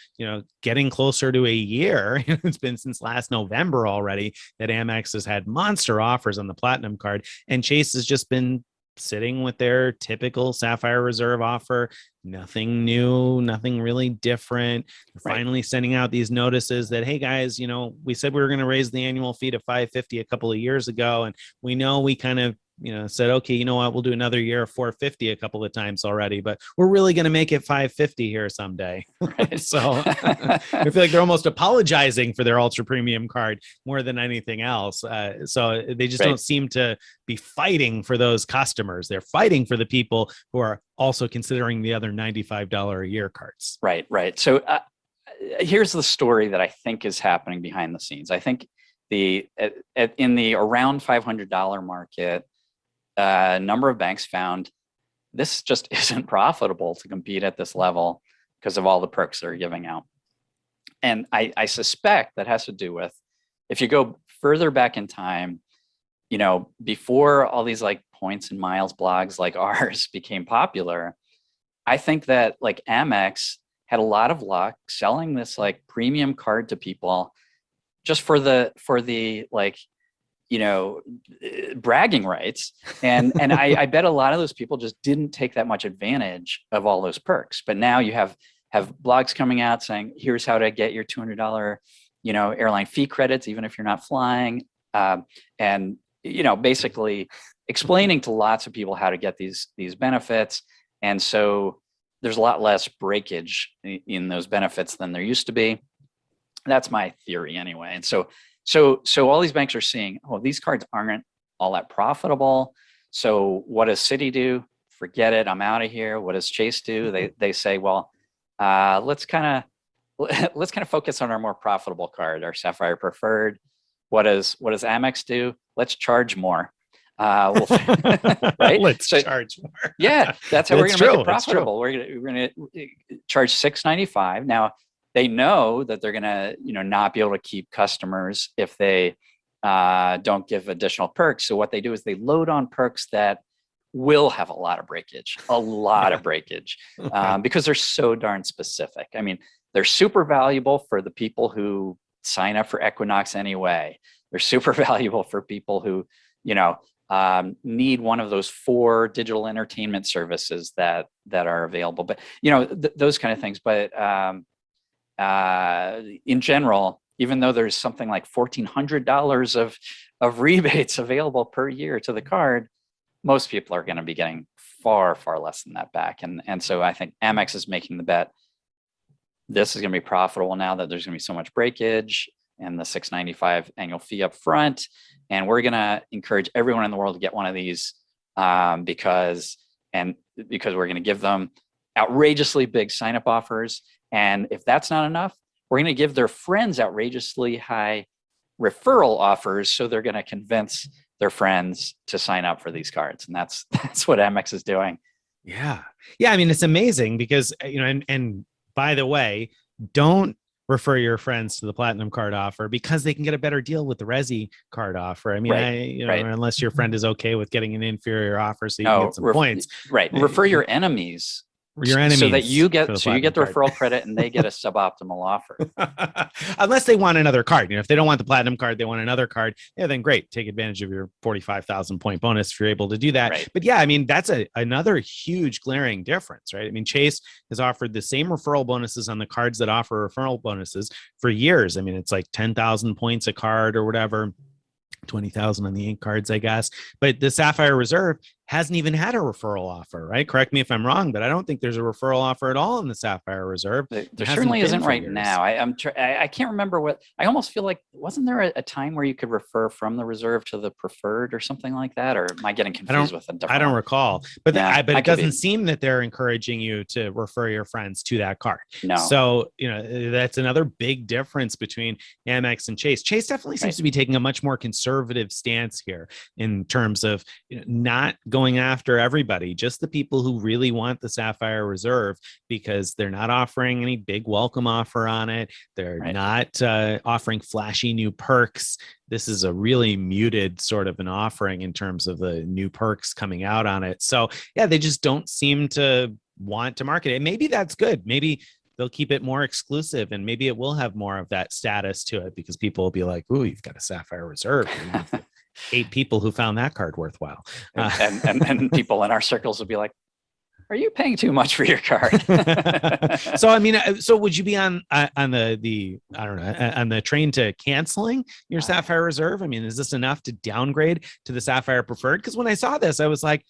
getting closer to a year. It's been since last November already that Amex has had monster offers on the Platinum card, and Chase has just been sitting with their typical Sapphire Reserve offer. Nothing new, nothing really different. Right. Finally sending out these notices that, hey guys, we said we were going to raise the annual fee to $550 a couple of years ago. And we know we kind of, said, okay, you know what, we'll do another year of $450 a couple of times already, but we're really going to make it $550 here someday. Right. So I feel like they're almost apologizing for their ultra premium card more than anything else. So they just don't seem to be fighting for those customers. They're fighting for the people who are also considering the other $95 a year cards. Right. So here's the story that I think is happening behind the scenes. I think in the around $500 market, a number of banks found this just isn't profitable to compete at this level because of all the perks they're giving out. And I suspect that has to do with, if you go further back in time, before all these like points and miles blogs like ours became popular, I think that like Amex had a lot of luck selling this like premium card to people just for the like, bragging rights. And I bet a lot of those people just didn't take that much advantage of all those perks. But now you have blogs coming out saying, here's how to get your $200, airline fee credits, even if you're not flying. And, basically explaining to lots of people how to get these benefits. And so there's a lot less breakage in those benefits than there used to be. That's my theory anyway. And so all these banks are seeing, these cards aren't all that profitable. So what does Citi do? Forget it. I'm out of here. What does Chase do? They say, well, let's kind of focus on our more profitable card, our Sapphire Preferred. What does Amex do? Let's charge more. Right? Let's charge more. Yeah, that's how we're going to make it profitable. We're going to charge $6.95. Now, they know that they're going to, not be able to keep customers if they don't give additional perks. So what they do is they load on perks that will have a lot of breakage, because they're so darn specific. I mean, they're super valuable for the people who sign up for Equinox anyway. They're super valuable for people who, need one of those 4 digital entertainment services that are available. But, those kind of things. But in general, even though there's something like $1,400 of rebates available per year to the card, most people are going to be getting far, far less than that back. And so I think Amex is making the bet this is going to be profitable now that there's going to be so much breakage and the $6.95 annual fee up front. And we're going to encourage everyone in the world to get one of these because we're going to give them outrageously big sign-up offers. And if that's not enough, we're going to give their friends outrageously high referral offers. So they're going to convince their friends to sign up for these cards. And that's what Amex is doing. Yeah. Yeah. I mean, it's amazing because, and by the way, don't refer your friends to the platinum card offer because they can get a better deal with the Resi card offer. I mean, Right. unless your friend is okay with getting an inferior offer so you can No, get some points. right. Refer your enemies. Your enemies, so that you get the referral credit and they get a suboptimal offer. Unless they want another card. If they don't want the platinum card, they want another card. Yeah, then great. Take advantage of your 45,000 point bonus if you're able to do that. Right. But yeah, I mean, that's another huge glaring difference, right? I mean, Chase has offered the same referral bonuses on the cards that offer referral bonuses for years. I mean, it's like 10,000 points a card or whatever. 20,000 on the ink cards, I guess. But the Sapphire Reserve hasn't even had a referral offer, right? Correct me if I'm wrong, but I don't think there's a referral offer at all in the Sapphire Reserve. There certainly isn't right now. I can't remember what. I almost feel like, wasn't there a time where you could refer from the reserve to the preferred or something like that? Or am I getting confused with a different? I don't recall, but Yeah, but it doesn't seem that they're encouraging you to refer your friends to that card. No. So that's another big difference between Amex and Chase. Chase definitely seems to be taking a much more conservative stance here in terms of not going after everybody, just the people who really want the Sapphire Reserve, because they're not offering any big welcome offer on it. They're not offering flashy new perks. This is a really muted sort of an offering in terms of the new perks coming out on it. So yeah, they just don't seem to want to market it. Maybe that's good. Maybe they'll keep it more exclusive and maybe it will have more of that status to it because people will be like, ooh, you've got a Sapphire Reserve. 8 people who found that card worthwhile. And people in our circles would be like, are you paying too much for your card? So, I mean, so would you be on the I don't know, on the train to canceling your Sapphire Reserve? I mean, is this enough to downgrade to the Sapphire Preferred? Because when I saw this, I was like,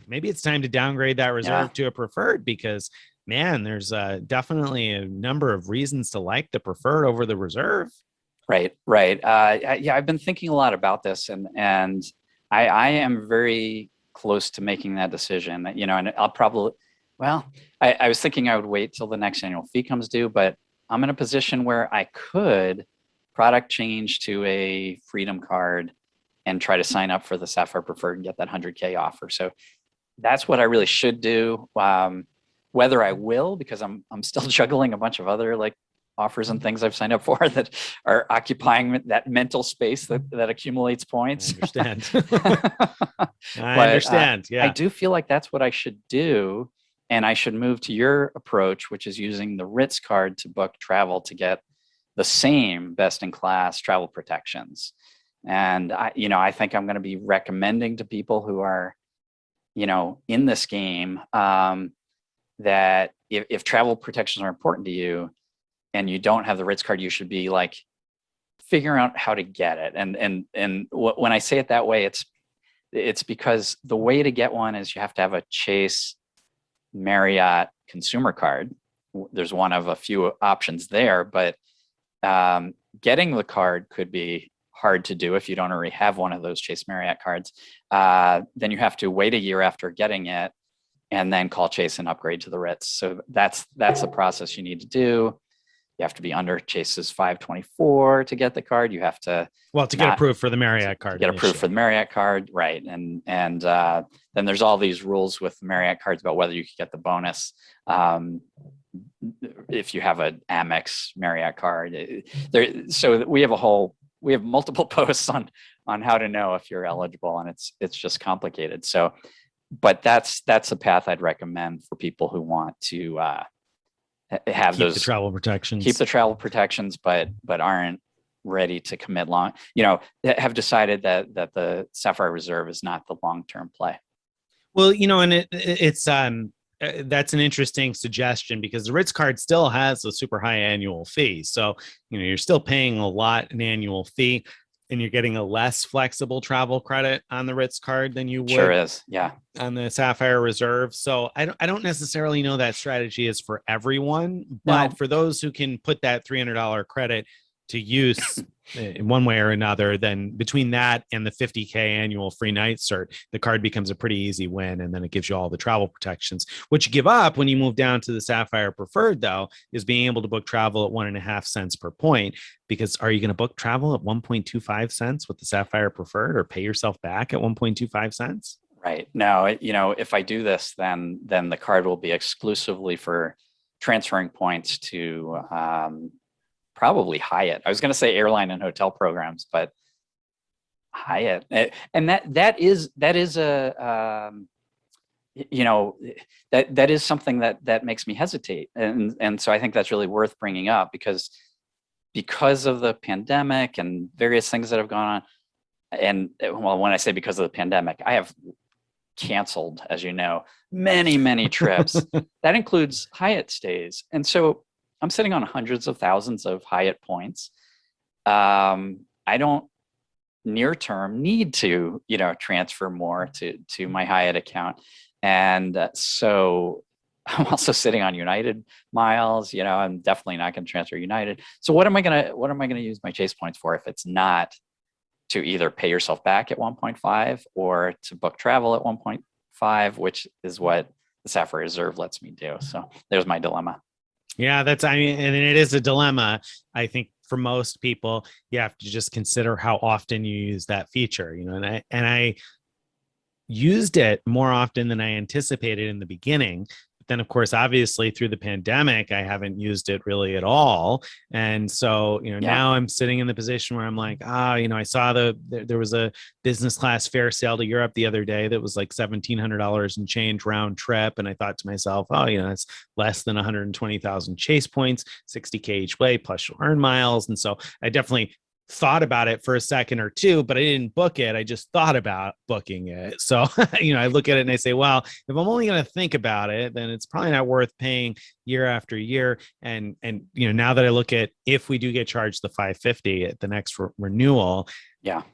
maybe it's time to downgrade that reserve to a preferred because, man, there's definitely a number of reasons to like the preferred over the reserve. Right. I've been thinking a lot about this, and I am very close to making that decision. And I'll probably, I was thinking I would wait till the next annual fee comes due, but I'm in a position where I could product change to a Freedom card and try to sign up for the Sapphire Preferred and get that 100K offer. So that's what I really should do. Whether I will, because I'm still juggling a bunch of other offers and things I've signed up for that are occupying that mental space that accumulates points. I understand. I understand. Yeah. I do feel like that's what I should do. And I should move to your approach, which is using the Ritz card to book travel to get the same best in class travel protections. And I think I'm going to be recommending to people who are, in this game, that if travel protections are important to you, and you don't have the Ritz card, you should be figuring out how to get it. And when I say it that way, it's because the way to get one is you have to have a Chase Marriott consumer card. There's one of a few options there, but getting the card could be hard to do if you don't already have one of those Chase Marriott cards. Then you have to wait a year after getting it and then call Chase and upgrade to the Ritz. So that's the process you need to do. You have to be under Chase's 524 to get the card. You have to get approved for the Marriott card. Get approved for the Marriott card, right? And then there's all these rules with Marriott cards about whether you can get the bonus if you have an Amex Marriott card. So we have multiple posts on how to know if you're eligible, and it's just complicated. So, but that's a path I'd recommend for people who want to have keep the travel protections, but aren't ready to commit long, have decided that the Sapphire Reserve is not the long-term play. Well, and it's that's an interesting suggestion because the Ritz card still has a super high annual fee. So, you're still paying a lot in annual fee and you're getting a less flexible travel credit on the Ritz card than you would sure is, yeah, on the Sapphire Reserve. So I don't necessarily know that strategy is for everyone, but for those who can put that $300 credit to use in one way or another, then between that and the 50K annual free night cert, the card becomes a pretty easy win. And then it gives you all the travel protections. What you give up when you move down to the Sapphire Preferred, though, is being able to book travel at 1.5 cents per point. Because are you going to book travel at 1.25 cents with the Sapphire Preferred, or pay yourself back at 1.25 cents? Right. No, if I do this, then the card will be exclusively for transferring points to probably Hyatt. I was going to say airline and hotel programs, but Hyatt, and that is a that is something that makes me hesitate, and so I think that's really worth bringing up because of the pandemic and various things that have gone on. And well, when I say because of the pandemic, I have canceled, as you know, many trips. That includes Hyatt stays, and so I'm sitting on hundreds of thousands of Hyatt points. I don't near term need to, transfer more to my Hyatt account. And so I'm also sitting on United miles. I'm definitely not going to transfer United. So what am I going to use my Chase points for if it's not to either pay yourself back at 1.5 or to book travel at 1.5, which is what the Sapphire Reserve lets me do. So there's my dilemma. Yeah, and it is a dilemma. I think for most people, you have to just consider how often you use that feature, and I used it more often than I anticipated in the beginning. But then, of course, obviously through the pandemic, I haven't used it really at all. And so, now I'm sitting in the position where I'm like, I saw there was a business class fare sale to Europe the other day that was like $1,700 and change round trip. And I thought to myself, that's less than 120,000 Chase points, 60K each way, plus you'll earn miles. And so I definitely thought about it for a second or two, but I didn't book it. I just thought about booking it. So, I look at it and I say, well, if I'm only going to think about it, then it's probably not worth paying year after year. And now that I look at, if we do get charged the $550 at the next renewal,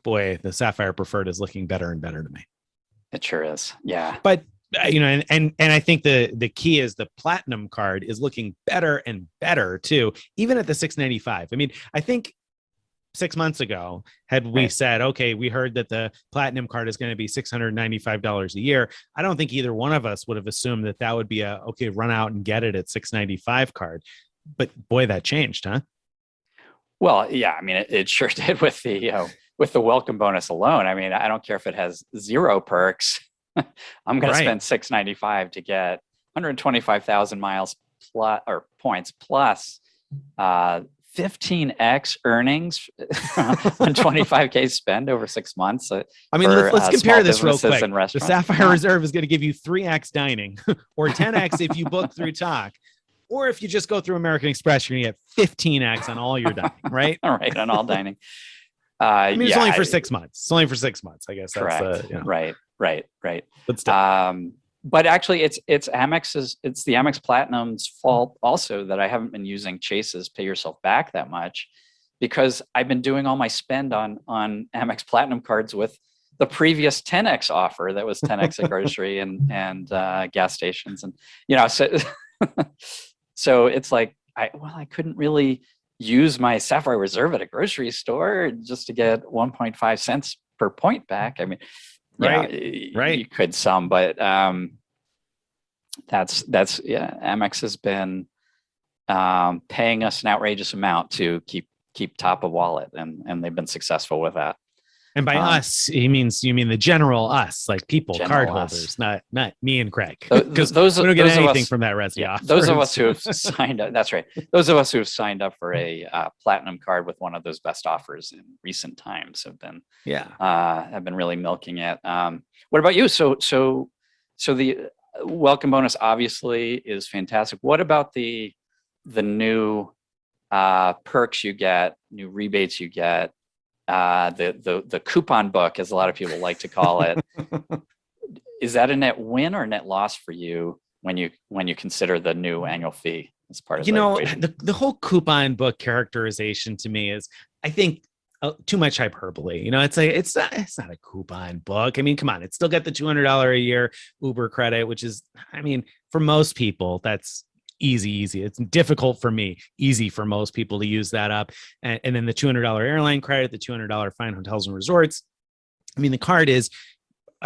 boy, the Sapphire Preferred is looking better and better to me. It sure is. Yeah. But and I think the key is the Platinum card is looking better and better too, even at the $695. I mean, I think 6 months ago, had we said, okay, we heard that the Platinum card is going to be $695 a year, I don't think either one of us would have assumed that would be run out and get it at $695 card. But boy, that changed, huh? Well, yeah, I mean, it sure did with the welcome bonus alone. I mean, I don't care if it has 0 perks. I'm going to spend $695 to get 125,000 miles plus or points plus 15x earnings on 25K spend over 6 months. I mean, let's compare this real quick. The Sapphire Reserve is going to give you 3x dining or 10x if you book through Talk. Or if you just go through American Express, you're going to get 15x on all your dining, right? All right, on all dining. I mean, it's only for 6 months. It's only for 6 months, I guess. Correct. Right. But still. But actually, it's the Amex Platinum's fault also that I haven't been using Chase's Pay Yourself Back that much, because I've been doing all my spend on Amex Platinum cards with the previous 10x offer that was 10x at grocery and gas stations, and so it's like I couldn't really use my Sapphire Reserve at a grocery store just to get 1.5 cents per point back. I mean. Right. You could some, but that's Amex has been paying us an outrageous amount to keep top of wallet, and they've been successful with that. And by us, you mean the general us, like people, cardholders, not me and Craig, because we don't get anything from that Resi offer. Those of us who have signed up, that's right. Those of us who have signed up for a Platinum card with one of those best offers in recent times have been really milking it. What about you? So the welcome bonus obviously is fantastic. What about the new perks you get, new rebates you get? The coupon book, as a lot of people like to call it. Is that a net win or net loss for you when you consider the new annual fee as part of the whole coupon book characterization to me is, I think, too much hyperbole. It's not a coupon book. I mean, come on, it's still got the $200 a year Uber credit, which is, I mean, for most people, that's easy. It's difficult for me, easy for most people to use that up. And then the $200 airline credit, the $200 fine hotels and resorts. I mean, the card is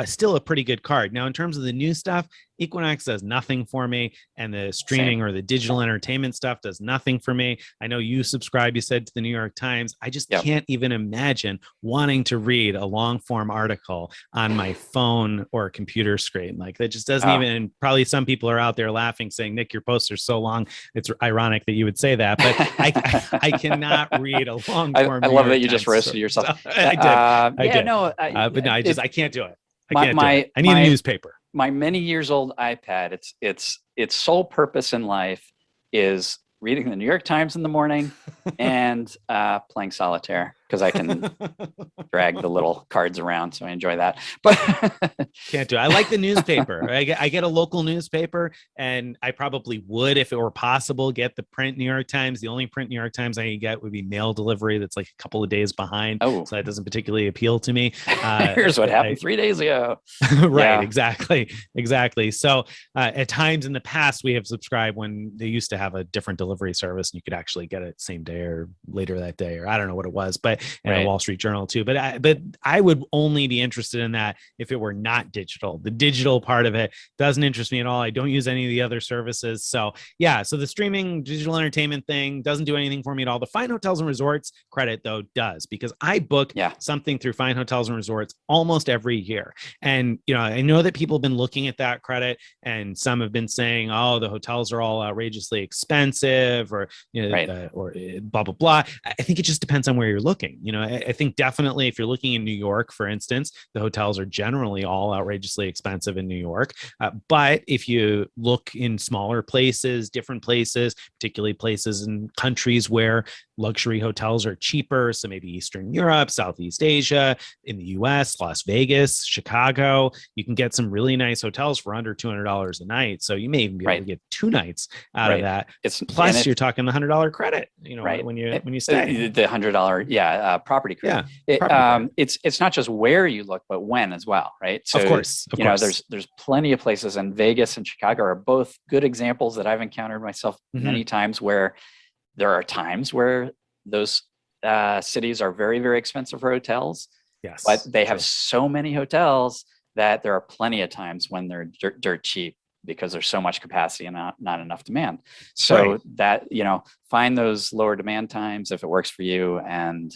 still a pretty good card. Now, in terms of the new stuff, Equinox does nothing for me, and the streaming or the digital entertainment stuff does nothing for me. I know you subscribe, you said, to the New York Times. I just can't even imagine wanting to read a long form article on my phone or computer screen. Like that just doesn't even, and probably some people are out there laughing saying, Nick, your posts are so long. It's ironic that you would say that, but I cannot read a long form. I love that you just roasted yourself. So, I did. No, but no, I can't do it. I need a newspaper. My many years old iPad, its sole purpose in life is reading the New York Times in the morning and playing solitaire, because I can drag the little cards around, so I enjoy that. But can't do it. I like the newspaper. I get a local newspaper, and I probably would, if it were possible, get the print New York Times. The only print New York Times I could get would be mail delivery. That's like a couple of days behind, so that doesn't particularly appeal to me. Here's what happened 3 days ago. Right, exactly. So at times in the past, we have subscribed when they used to have a different delivery service, and you could actually get it same day or later that day, or I don't know what it was, but a Wall Street Journal too. But I would only be interested in that if it were not digital. The digital part of it doesn't interest me at all. I don't use any of the other services. So so the streaming digital entertainment thing doesn't do anything for me at all. The Fine Hotels and Resorts credit, though, does, because I book something through Fine Hotels and Resorts almost every year. And, I know that people have been looking at that credit, and some have been saying, oh, the hotels are all outrageously expensive, or, or blah, blah, blah. I think it just depends on where you're looking. I think definitely if you're looking in New York, for instance, the hotels are generally all outrageously expensive in New York. But if you look in smaller places, different places, particularly places in countries where luxury hotels are cheaper, so maybe Eastern Europe, Southeast Asia, in the US, Las Vegas, Chicago, you can get some really nice hotels for under $200 a night. So you may even be able to get 2 nights out of that. Plus, you're talking the $100 credit, when you stay. The $100, property credit. It's not just where you look, but when as well, right? So, of course. There's plenty of places, and Vegas and Chicago are both good examples that I've encountered myself many times, where there are times where those cities are very, very expensive for hotels. Yes, but they have so many hotels that there are plenty of times when they're dirt cheap, because there's so much capacity and not enough demand. So that, find those lower demand times if it works for you, and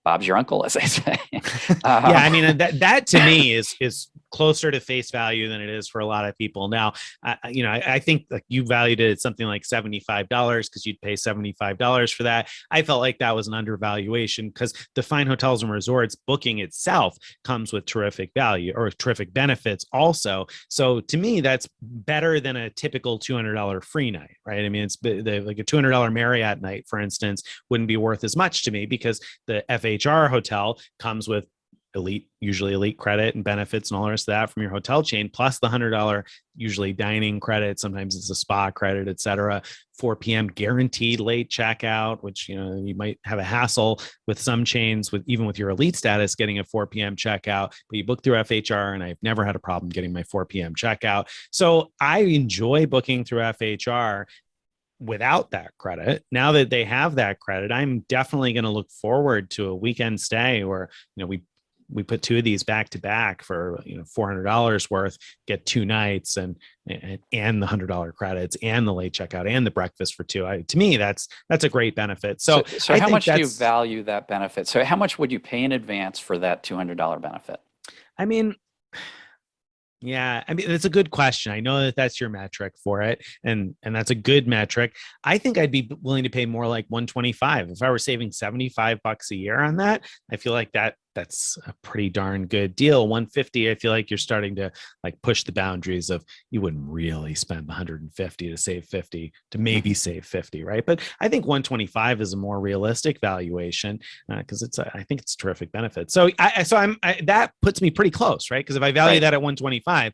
Bob's your uncle, as they say. I mean, that to me is closer to face value than it is for a lot of people. Now, I think like you valued it at something like $75 because you'd pay $75 for that. I felt like that was an undervaluation, because the Fine Hotels and Resorts booking itself comes with terrific value or terrific benefits also. So to me, that's better than a typical $200 free night, right? I mean, it's like a $200 Marriott night, for instance, wouldn't be worth as much to me, because the FHR hotel comes with usually elite credit and benefits and all the rest of that from your hotel chain, plus the $100 usually dining credit. Sometimes it's a spa credit, etc. 4 p.m. guaranteed late checkout, which you might have a hassle with some chains even with your elite status getting a 4 p.m. checkout, but you book through FHR, and I've never had a problem getting my 4 p.m. checkout. So I enjoy booking through FHR without that credit. Now that they have that credit, I'm definitely going to look forward to a weekend stay where we put 2 of these back to back for $400 worth, get 2 nights and the $100 credits and the late checkout and the breakfast for 2. To me, that's a great benefit. So how much do you value that benefit? So how much would you pay in advance for that $200 benefit? I mean, it's a good question. I know that that's your metric for it, and that's a good metric. I think I'd be willing to pay more like $125 if I were saving $75 a year on that. I feel like that's a pretty darn good deal. $150, I feel like you're starting to like push the boundaries of, you wouldn't really spend $150 to save $50 to maybe save $50, right? But I think $125 is a more realistic valuation, because I think it's a terrific benefit. So that puts me pretty close, right? Because if I value that at $125,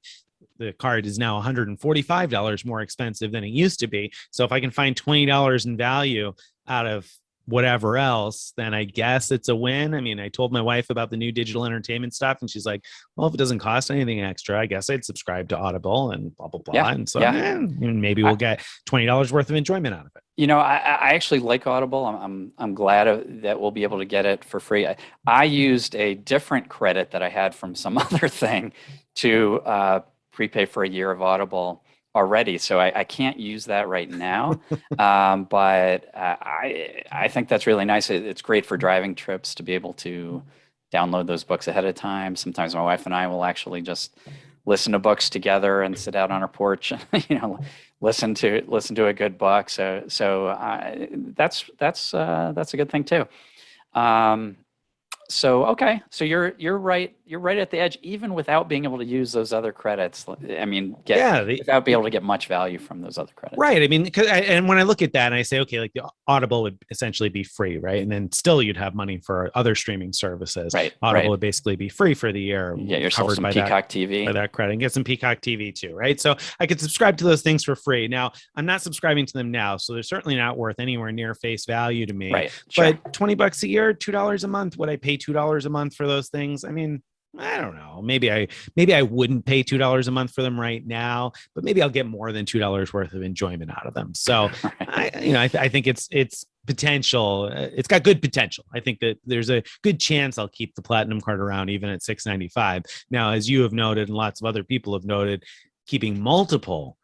the card is now $145 more expensive than it used to be. So if I can find $20 in value out of whatever else, then I guess it's a win. I mean, I told my wife about the new digital entertainment stuff, and she's like, well, if it doesn't cost anything extra, I guess I'd subscribe to Audible and blah, blah, blah. Yeah. And so Yeah. maybe we'll get $20 worth of enjoyment out of it. I actually like Audible. I'm glad that we'll be able to get it for free. I used a different credit that I had from some other thing to prepay for a year of Audible already, so I can't use that right now. But I think that's really nice. It's great for driving trips to be able to download those books ahead of time. Sometimes my wife and I will actually just listen to books together and sit out on our porch, listen to a good book. So that's a good thing too. Okay, so you're right at the edge, even without being able to use those other credits. I mean, without being able to get much value from those other credits. Right. I mean, and when I look at that and I say, okay, like the Audible would essentially be free, right? And then still you'd have money for other streaming services. Right. Audible would basically be free for the year. Yeah, you're covered by Peacock TV. By that credit, and get some Peacock TV too, right? So I could subscribe to those things for free. Now, I'm not subscribing to them now, so they're certainly not worth anywhere near face value to me. Right. Sure. But $20 a year, $2 a month, would I pay $2 a month for those things? I mean, I don't know. Maybe I wouldn't pay $2 a month for them right now, but maybe I'll get more than $2 worth of enjoyment out of them. So I think it's potential. It's got good potential. I think that there's a good chance I'll keep the Platinum card around even at $6.95. Now, as you have noted, and lots of other people have noted, keeping multiple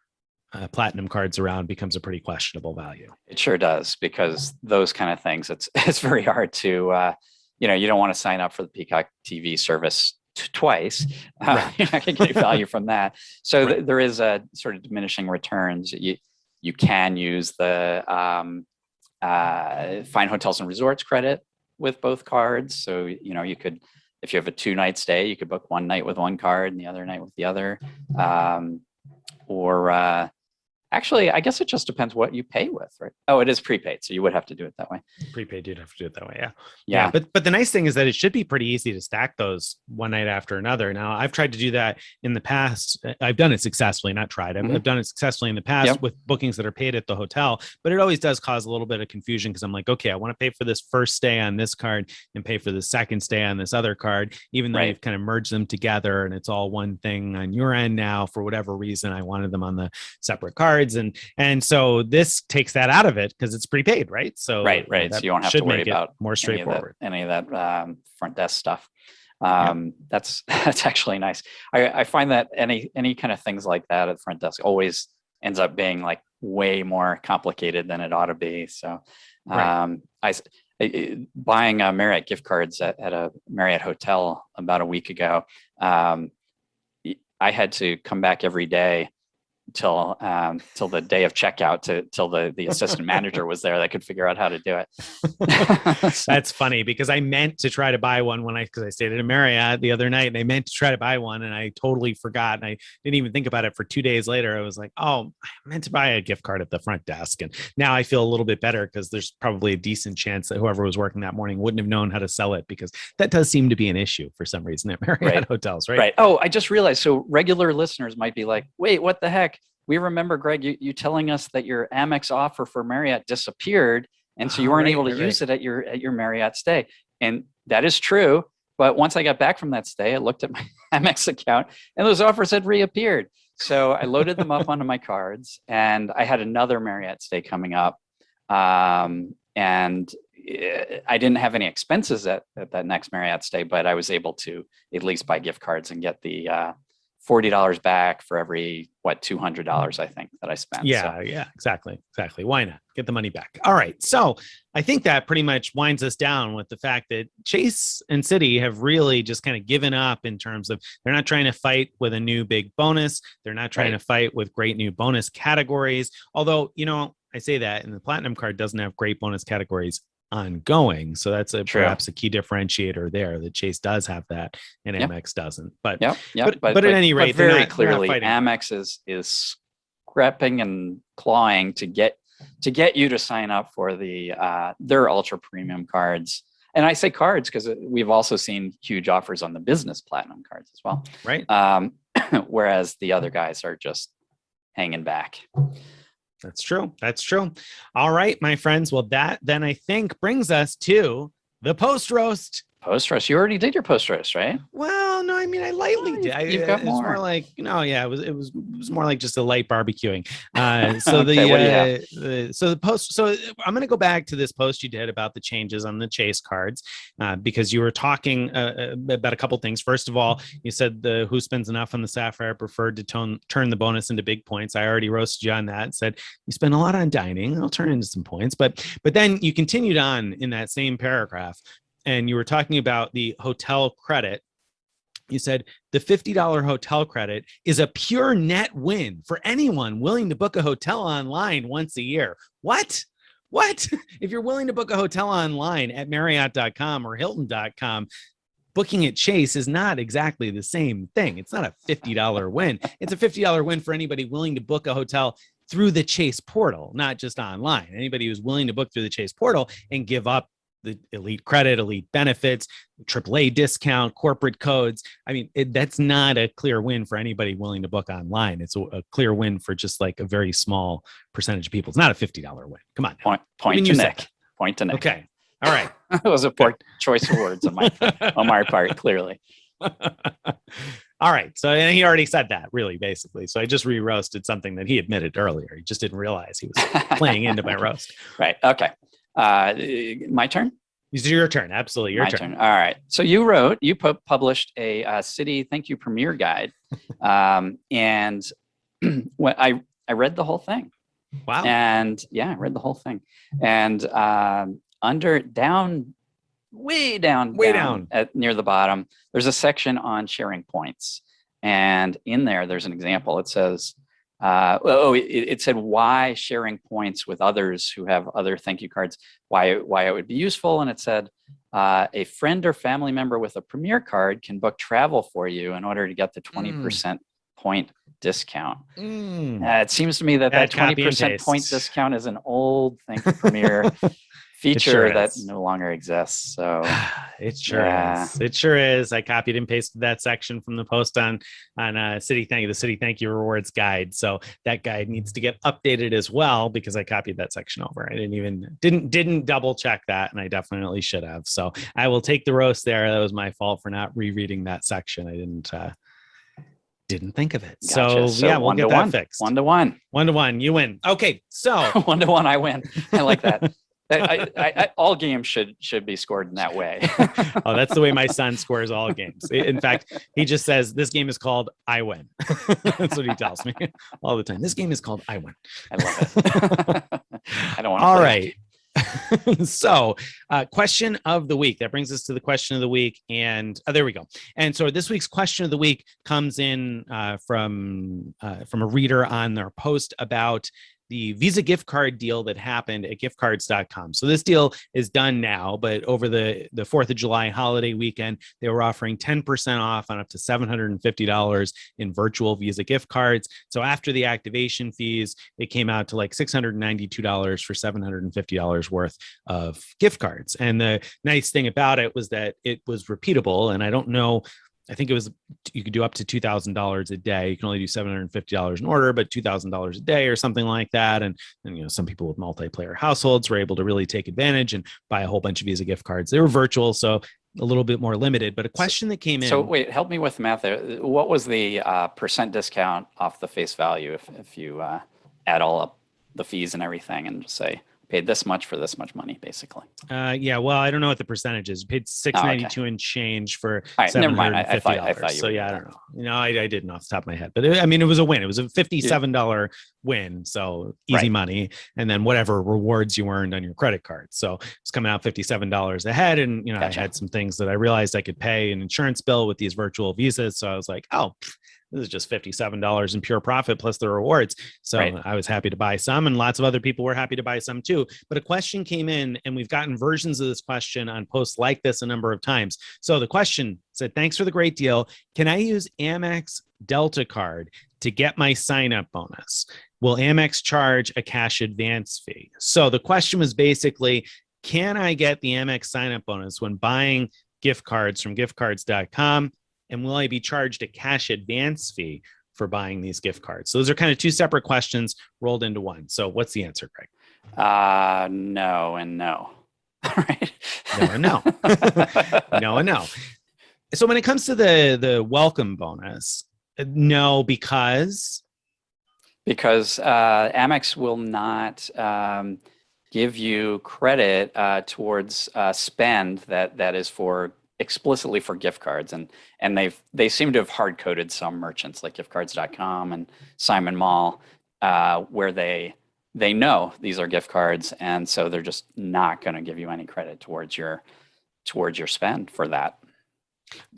Platinum cards around becomes a pretty questionable value. It sure does, because those kind of things, it's very hard to, you don't want to sign up for the Peacock TV service twice. Right. You're not going to get value from that. So Right. There is a sort of diminishing returns. You can use the Fine Hotels and Resorts credit with both cards. So, you could, if you have a 2-night stay, you could book one night with one card and the other night with the other. Actually, I guess it just depends what you pay with, right? Oh, it is prepaid, so you would have to do it that way. Prepaid, you'd have to do it that way, yeah. Yeah. But the nice thing is that it should be pretty easy to stack those one night after another. Now, I've tried to do that in the past. I've done it successfully, not tried. I've done it successfully in the past with bookings that are paid at the hotel, but it always does cause a little bit of confusion because I'm like, okay, I want to pay for this first stay on this card and pay for the second stay on this other card, even though you've kind of merged them together and it's all one thing on your end now. For whatever reason, I wanted them on the separate cards. And so this takes that out of it because it's prepaid, right? So right. So you don't have to worry about more straightforward. Any of that front desk stuff. That's actually nice. I find that any kind of things like that at the front desk always ends up being like way more complicated than it ought to be. So buying Marriott gift cards at a Marriott hotel about a week ago, I had to come back every day till the day of checkout till the assistant manager was there that could figure out how to do it. That's funny because I meant to try to buy one because I stayed at a Marriott the other night and I meant to try to buy one and I totally forgot and I didn't even think about it for 2 days later. I was like, oh, I meant to buy a gift card at the front desk. And now I feel a little bit better because there's probably a decent chance that whoever was working that morning wouldn't have known how to sell it, because that does seem to be an issue for some reason at Marriott hotels, right? Right. Oh, I just realized. So regular listeners might be like, wait, what the heck? We remember, Greg, you telling us that your Amex offer for Marriott disappeared, and so you weren't able to use it at your Marriott stay. And that is true. But once I got back from that stay, I looked at my Amex account, and those offers had reappeared. So I loaded them up onto my cards, and I had another Marriott stay coming up, and I didn't have any expenses at that next Marriott stay, but I was able to at least buy gift cards and get the $40 back for every $200 I think that I spent. Yeah, exactly. Why not get the money back? All right. So I think that pretty much winds us down with the fact that Chase and Citi have really just kind of given up in terms of they're not trying to fight with a new big bonus. They're not trying to fight with great new bonus categories. Although, I say that, and the Platinum card doesn't have great bonus categories ongoing. So that's perhaps a key differentiator there, that Chase does have that and Amex doesn't. But at any rate, very clearly Amex is scrapping and clawing to get you to sign up for their ultra premium cards. And I say cards because we've also seen huge offers on the business Platinum cards as well. Right. Whereas the other guys are just hanging back. That's true. That's true. All right, my friends. Well, that then I think brings us to the post roast. Post roast. You already did your post roast, right? Well, no, I mean, I lightly did. You've got It's more more. like, yeah, it was more like just a light barbecuing. Okay, what do you have? So the post, so I'm going to go back to this post you did about the changes on the chase cards, because you were talking about a couple things. First of all, you said the who spends enough on the Sapphire preferred to turn the bonus into big points. I already roasted you on that and said you spend a lot on dining. I'll turn it into some points, but then you continued on in that same paragraph. And you were talking about the hotel credit. You said the $50 hotel credit is a pure net win for anyone willing to book a hotel online once a year. What? If you're willing to book a hotel online at Marriott.com or Hilton.com, booking at Chase is not exactly the same thing. It's not a $50 win. It's a $50 win for anybody willing to book a hotel through the Chase portal, not just online. Anybody who's willing to book through the Chase portal and give up the elite credit, elite benefits, AAA discount, corporate codes. I mean, that's not a clear win for anybody willing to book online. It's a clear win for just like a very small percentage of people. It's not a $50 win. Come on. Point to Nick. Point to Nick. Okay. All right. It was a poor choice of words on my part, clearly. All right. So and he already said that, really, basically. So I just re-roasted something that he admitted earlier. He just didn't realize he was playing into my roast. Right. Okay. My turn? It's your turn. Absolutely. Your turn. All right. So you published a Citi thank you premiere guide. And when I read the whole thing. Wow. And yeah, I read the whole thing. And way down at near the bottom, there's a section on sharing points. And in there's an example. It says, it said why sharing points with others who have other thank you cards, why it would be useful. And it said, a friend or family member with a Premier card can book travel for you in order to get the 20% point discount. It seems to me that 20% point discount is an old thank you Premier feature that no longer exists. So it sure is. It sure is. I copied and pasted that section from the post on Citi Thank You Rewards guide. So that guide needs to get updated as well because I copied that section over. I didn't double check that, and I definitely should have. So I will take the roast there. That was my fault for not rereading that section. I didn't think of it. Gotcha. So yeah, we'll get that fixed. 1-1. 1-1. You win. Okay. So 1-1. I win. I like that. All games should be scored in that way. Oh, that's the way my son scores all games. In fact, he just says this game is called I win. That's what he tells me all the time. This game is called I win. I love it. I don't want to. All right. So question of the week. That brings us to the question of the week. And there we go. And so this week's question of the week comes in from a reader on their post about the Visa gift card deal that happened at giftcards.com. So this deal is done now, but over the 4th of July holiday weekend, they were offering 10% off on up to $750 in virtual Visa gift cards. So after the activation fees, it came out to like $692 for $750 worth of gift cards. And the nice thing about it was that it was repeatable. And I don't know, I think you could do up to $2,000 a day. You can only do $750 in order, but $2,000 a day or something like that. And some people with multiplayer households were able to really take advantage and buy a whole bunch of Visa gift cards. They were virtual, so a little bit more limited. But a question that came in. So wait, help me with the math there. What was the percent discount off the face value if you add all up the fees and everything and just say paid this much for this much money, basically? Yeah, well, I don't know what the percentage is. Paid $692 and change for $750. Never mind. I thought you so were yeah, I don't know. I didn't off the top of my head, but it was a win. It was a $57 win, so easy money, and then whatever rewards you earned on your credit card. So it's coming out $57 ahead, and Gotcha. I had some things that I realized I could pay an insurance bill with these virtual visas. So I was like, oh, this is just $57 in pure profit plus the rewards. So I was happy to buy some, and lots of other people were happy to buy some too. But a question came in, and we've gotten versions of this question on posts like this a number of times. So the question said, thanks for the great deal. Can I use Amex Delta card to get my sign-up bonus? Will Amex charge a cash advance fee? So the question was basically, can I get the Amex sign-up bonus when buying gift cards from giftcards.com? And will I be charged a cash advance fee for buying these gift cards? So those are kind of two separate questions rolled into one. So what's the answer, Greg? No and no. Right? No and no. No and no. So when it comes to the welcome bonus, no, because Amex will not give you credit towards spend that is for explicitly for gift cards, and they seem to have hard coded some merchants like giftcards.com and Simon Mall where they know these are gift cards, and so they're just not going to give you any credit towards your spend for that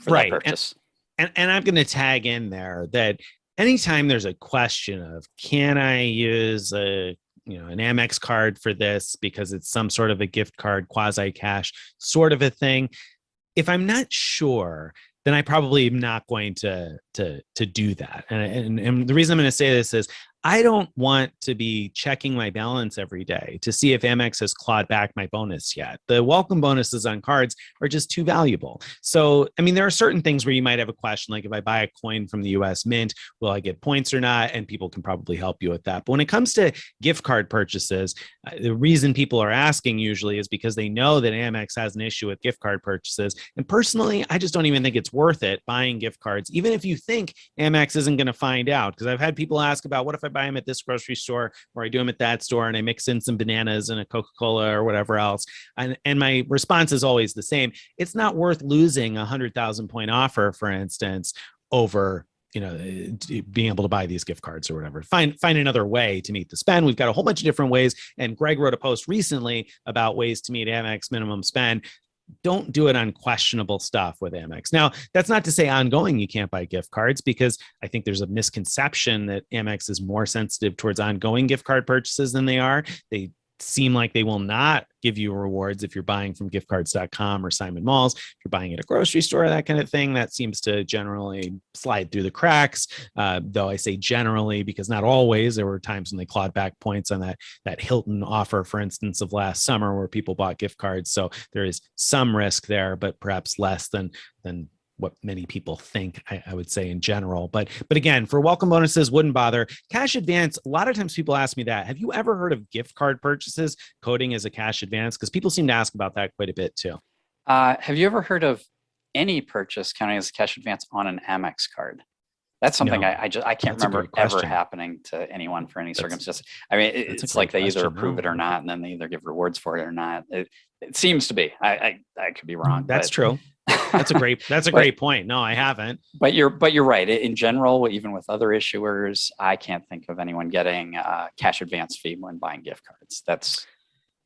purchase. And I'm going to tag in there that anytime there's a question of, can I use an Amex card for this because it's some sort of a gift card, quasi cash sort of a thing, if I'm not sure, then I probably am not going to do that. And the reason I'm going to say this is I don't want to be checking my balance every day to see if Amex has clawed back my bonus yet. The welcome bonuses on cards are just too valuable. So, I mean, there are certain things where you might have a question, like if I buy a coin from the US Mint, will I get points or not? And people can probably help you with that. But when it comes to gift card purchases, the reason people are asking usually is because they know that Amex has an issue with gift card purchases. And personally, I just don't even think it's worth it buying gift cards, even if you think Amex isn't going to find out. Because I've had people ask about, what if I buy them at this grocery store, or I do them at that store, and I mix in some bananas and a Coca-Cola or whatever else. And my response is always the same. It's not worth losing 100,000 point offer, for instance, over being able to buy these gift cards or whatever. Find another way to meet the spend. We've got a whole bunch of different ways. And Greg wrote a post recently about ways to meet Amex minimum spend. Don't do it on questionable stuff with Amex. Now, that's not to say ongoing you can't buy gift cards, because I think there's a misconception that Amex is more sensitive towards ongoing gift card purchases than they are. They seem like they will not give you rewards if you're buying from giftcards.com or Simon Malls. If you're buying at a grocery store, that kind of thing, that seems to generally slide through the cracks. Though I say generally because not always. There were times when they clawed back points on that Hilton offer, for instance, of last summer, where people bought gift cards. So there is some risk there, but perhaps less than what many people think, I would say in general. But again, for welcome bonuses, wouldn't bother. Cash advance, a lot of times people ask me that. Have you ever heard of gift card purchases coding as a cash advance? Because people seem to ask about that quite a bit too. Have you ever heard of any purchase counting as a cash advance on an Amex card? That's something No. I can't remember ever happening to anyone for any circumstance. I mean, it's like they either approve it or not, and then they either give rewards for it or not. It seems to be. I could be wrong. That's true. That's a great point. No, I haven't. But you're right. In general, even with other issuers, I can't think of anyone getting a cash advance fee when buying gift cards.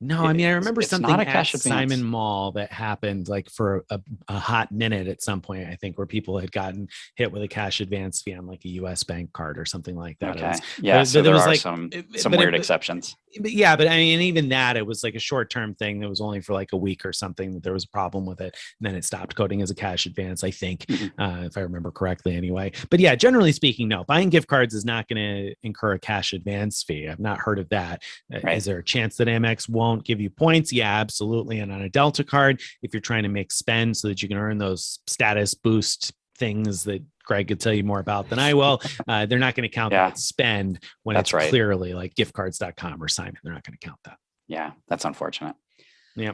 I mean, I remember something at advance. Simon Mall that happened like for a hot minute at some point, I think, where people had gotten hit with a cash advance fee on like a US bank card or something like that. Okay. So there are some weird exceptions. But I mean, even that, it was like a short-term thing that was only for like a week or something, that there was a problem with it. And then it stopped coding as a cash advance, I think, if I remember correctly anyway. But yeah, generally speaking, no, buying gift cards is not going to incur a cash advance fee. I've not heard of that. Right. Is there a chance that Amex won't give you points? Yeah, absolutely. And on a Delta card, if you're trying to make spend so that you can earn those status boost things that Greg could tell you more about than I will, they're not going to count that spend when it's clearly like giftcards.com or Simon. They're not going to count that. Yeah, that's unfortunate. Yeah.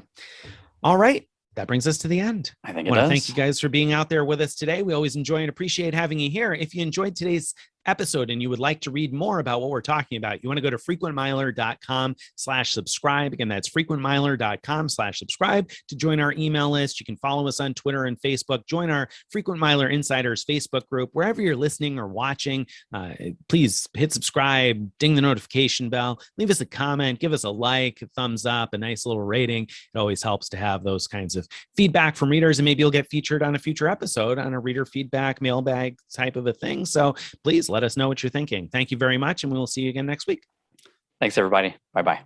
All right. That brings us to the end. I think I want to thank you guys for being out there with us today. We always enjoy and appreciate having you here. If you enjoyed today's episode and you would like to read more about what we're talking about, you want to go to frequentmiler.com/subscribe. Again, that's frequentmiler.com/subscribe to join our email list. You can follow us on Twitter and Facebook. Join our Frequent Miler Insiders Facebook group. Wherever you're listening or watching, please hit subscribe, ding the notification bell, leave us a comment, give us a like, a thumbs up, a nice little rating. It always helps to have those kinds of feedback from readers, and maybe you'll get featured on a future episode on a reader feedback mailbag type of a thing. So please let us know what you're thinking. Thank you very much, and we will see you again next week. Thanks, everybody. Bye-bye.